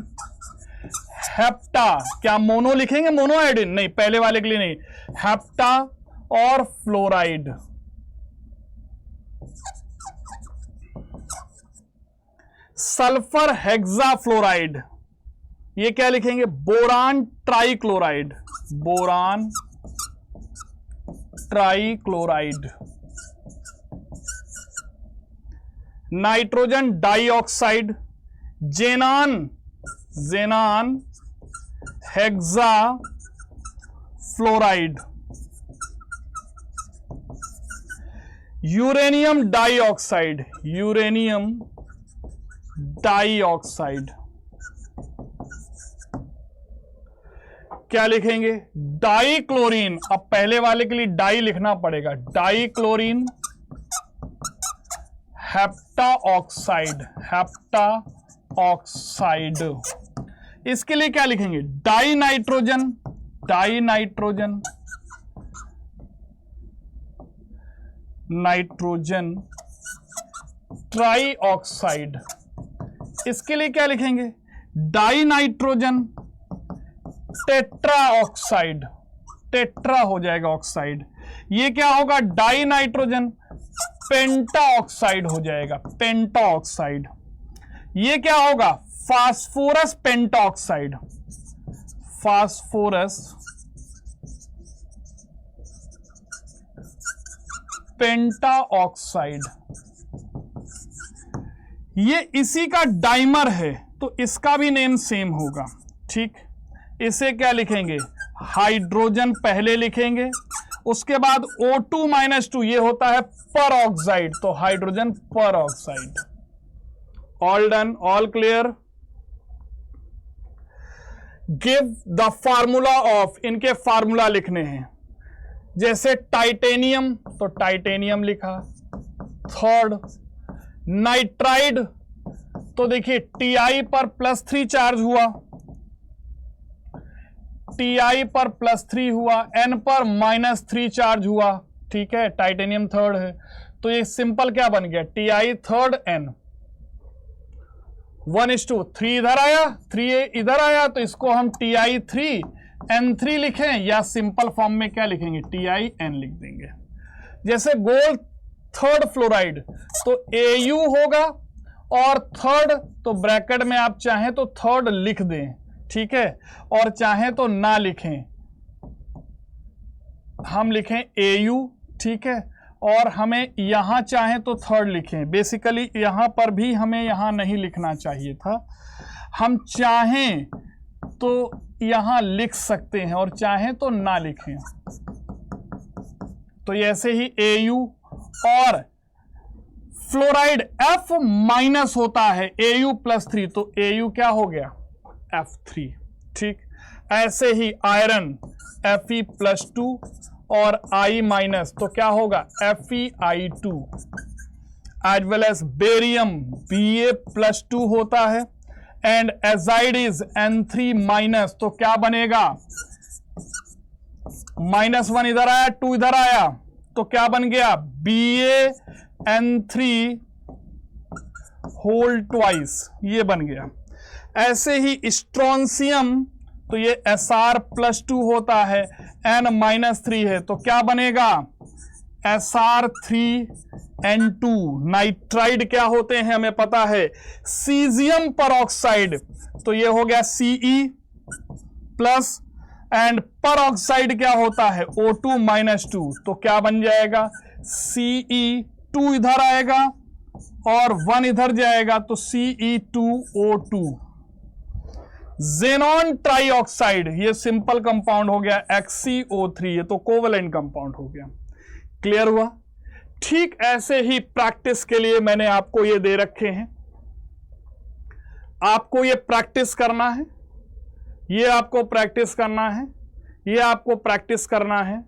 हेप्टा। क्या मोनो लिखेंगे? मोनो आयोडीन नहीं, पहले वाले के लिए नहीं। हेप्टा और फ्लोराइड। Sulphur hexafluoride. ये क्या लिखेंगे? Boron trichloride. Boron trichloride. Nitrogen dioxide. Xenon, xenon hexa fluoride. Uranium dioxide. Uranium dioxide. क्या लिखेंगे? डाइक्लोरीन। अब पहले वाले के लिए डाई लिखना पड़ेगा। Dichlorine hepta oxide. Hepta oxide. इसके लिए क्या लिखेंगे? Die nitrogen. Die nitrogen, nitrogen trioxide. इसके लिए क्या लिखेंगे? Die nitrogen tetra oxide. Tetra हो जाएगा ऑक्साइड। ये क्या होगा? डाई नाइट्रोजन पेंटा ऑक्साइड हो जाएगा। पेंटा ऑक्साइड। ये क्या होगा? फास्फोरस पेंटा ऑक्साइड। फास्फोरस पेंटा ऑक्साइड। ये इसी का डाइमर है, तो इसका भी नेम सेम होगा। ठीक, इसे क्या लिखेंगे? हाइड्रोजन पहले लिखेंगे, उसके बाद O2-2, ये होता है पर ऑक्साइड, तो हाइड्रोजन पर oxide. All done, all clear? Give the formula of, इनके फार्मूला लिखने हैं। जैसे टाइटेनियम, तो टाइटेनियम लिखा। थर्ड नाइट्राइड, तो देखिए Ti पर +3 चार्ज हुआ, Ti पर +3 हुआ, N पर -3 चार्ज हुआ। ठीक है, टाइटेनियम थर्ड है, तो ये सिंपल क्या बन गया? Ti थर्ड N 1:3 इधर आया, 3 इधर आया, तो इसको हम Ti3N3 लिखें, या सिंपल फॉर्म में क्या लिखेंगे? TiN लिख देंगे। जैसे गोल्ड थर्ड फ्लोराइड, तो Au होगा, और थर्ड तो ब्रैकेट में आप चाहें तो थर्ड लिख दें, ठीक है, और चाहें तो ना लिखें, हम लिखें AU, ठीक है, और हमें यहां चाहे तो थर्ड लिखें। बेसिकली यहां पर भी हमें यहां नहीं लिखना चाहिए था, हम चाहें तो यहां लिख सकते हैं और चाहें तो ना लिखें। तो ऐसे ही AU और फ्लोराइड F माइनस होता है Au+3, तो Au क्या हो गया F3, ठीक। ऐसे ही आयरन Fe+2 और I माइनस, तो क्या होगा FeI2। As well as barium Ba+2 होता है and azide is N3 minus, तो क्या बनेगा -1 इधर आया, 2 इधर आया, तो क्या बन गया BaN3 होल ट्वाइस, ये बन गया। ऐसे ही स्ट्रोंसियम, तो ये Sr+2 होता है, N-3 है, तो क्या बनेगा Sr3N2। नाइट्राइड क्या होते हैं हमें पता है, सीजियम परऑक्साइड, तो ये हो गया Ce+ एंड परऑक्साइड क्या होता है O2-2, तो क्या बन जाएगा Ce2 इधर आएगा और 1 इधर जाएगा, तो Ce2O2। जेनॉन ट्राइऑक्साइड, ये सिंपल कंपाउंड हो गया XCO3, ये तो कोवेलेंट कंपाउंड हो गया। क्लियर हुआ? ठीक ऐसे ही प्रैक्टिस के लिए मैंने आपको ये दे रखे हैं, आपको ये प्रैक्टिस करना है, ये आपको प्रैक्टिस करना है, ये आपको प्रैक्टिस करना है,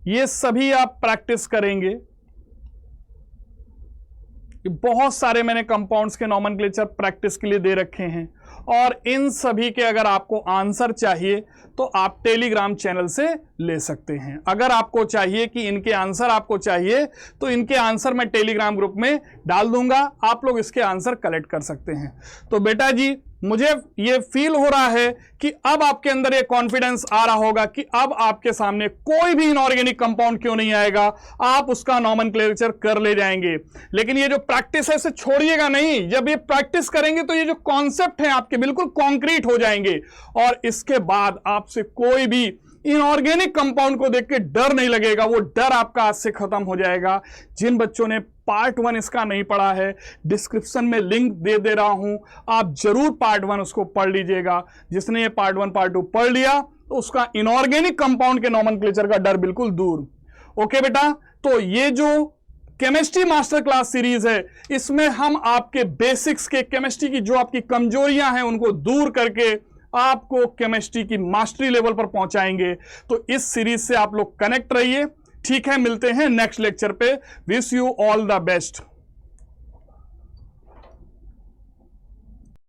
ये सभी आप प्रैक्टिस करेंगे। बहुत सारे मैंने कंपाउंड्स के नॉमेनक्लेचर प्रैक्टिस के लिए दे रखे हैं और इन सभी के अगर आपको आंसर चाहिए तो आप टेलीग्राम चैनल से ले सकते हैं। अगर आपको चाहिए कि इनके आंसर आपको चाहिए तो इनके आंसर मैं टेलीग्राम ग्रुप में डाल दूंगा, आप लोग इसके आंसर कलेक्ट कर सकते हैं। तो बेटा जी मुझे ये फील हो रहा है कि अब आपके अंदर ये कॉन्फिडेंस आ रहा होगा कि अब आपके सामने कोई भी इनऑर्गेनिक कंपाउंड क्यों नहीं आएगा, आप उसका नॉमेनक्लेचर कर ले जाएंगे। लेकिन ये जो प्रैक्टिस है इसे छोड़िएगा नहीं, जब ये प्रैक्टिस करेंगे तो ये जो कॉन्सेप्ट है आपके बिल्कुल कॉन्क्रीट हो जाएंगे और इसके बाद आपसे कोई भी इनऑर्गेनिक कंपाउंड को देख के डर नहीं लगेगा, वो डर आपका आज से खत्म हो जाएगा। जिन बच्चों ने पार्ट 1 इसका नहीं पढ़ा है, डिस्क्रिप्शन में लिंक दे रहा हूं, आप जरूर पार्ट 1 उसको पढ़ लीजिएगा। जिसने ये पार्ट 1 पार्ट 2 पढ़ लिया तो उसका इनऑर्गेनिक कंपाउंड के नॉमेनक्लेचर का डर बिल्कुल दूर। ओके बेटा, तो ये जो केमिस्ट्री मास्टर क्लास सीरीज है इसमें हम आपके बेसिक्स के केमिस्ट्री की जो आपकी कमजोरियां हैं उनको दूर करके आपको केमिस्ट्री की मास्टरी लेवल पर पहुंचाएंगे। तो इस सीरीज से आप लोग कनेक्ट रहिए। ठीक है, मिलते हैं नेक्स्ट लेक्चर पे। Wish you all the best.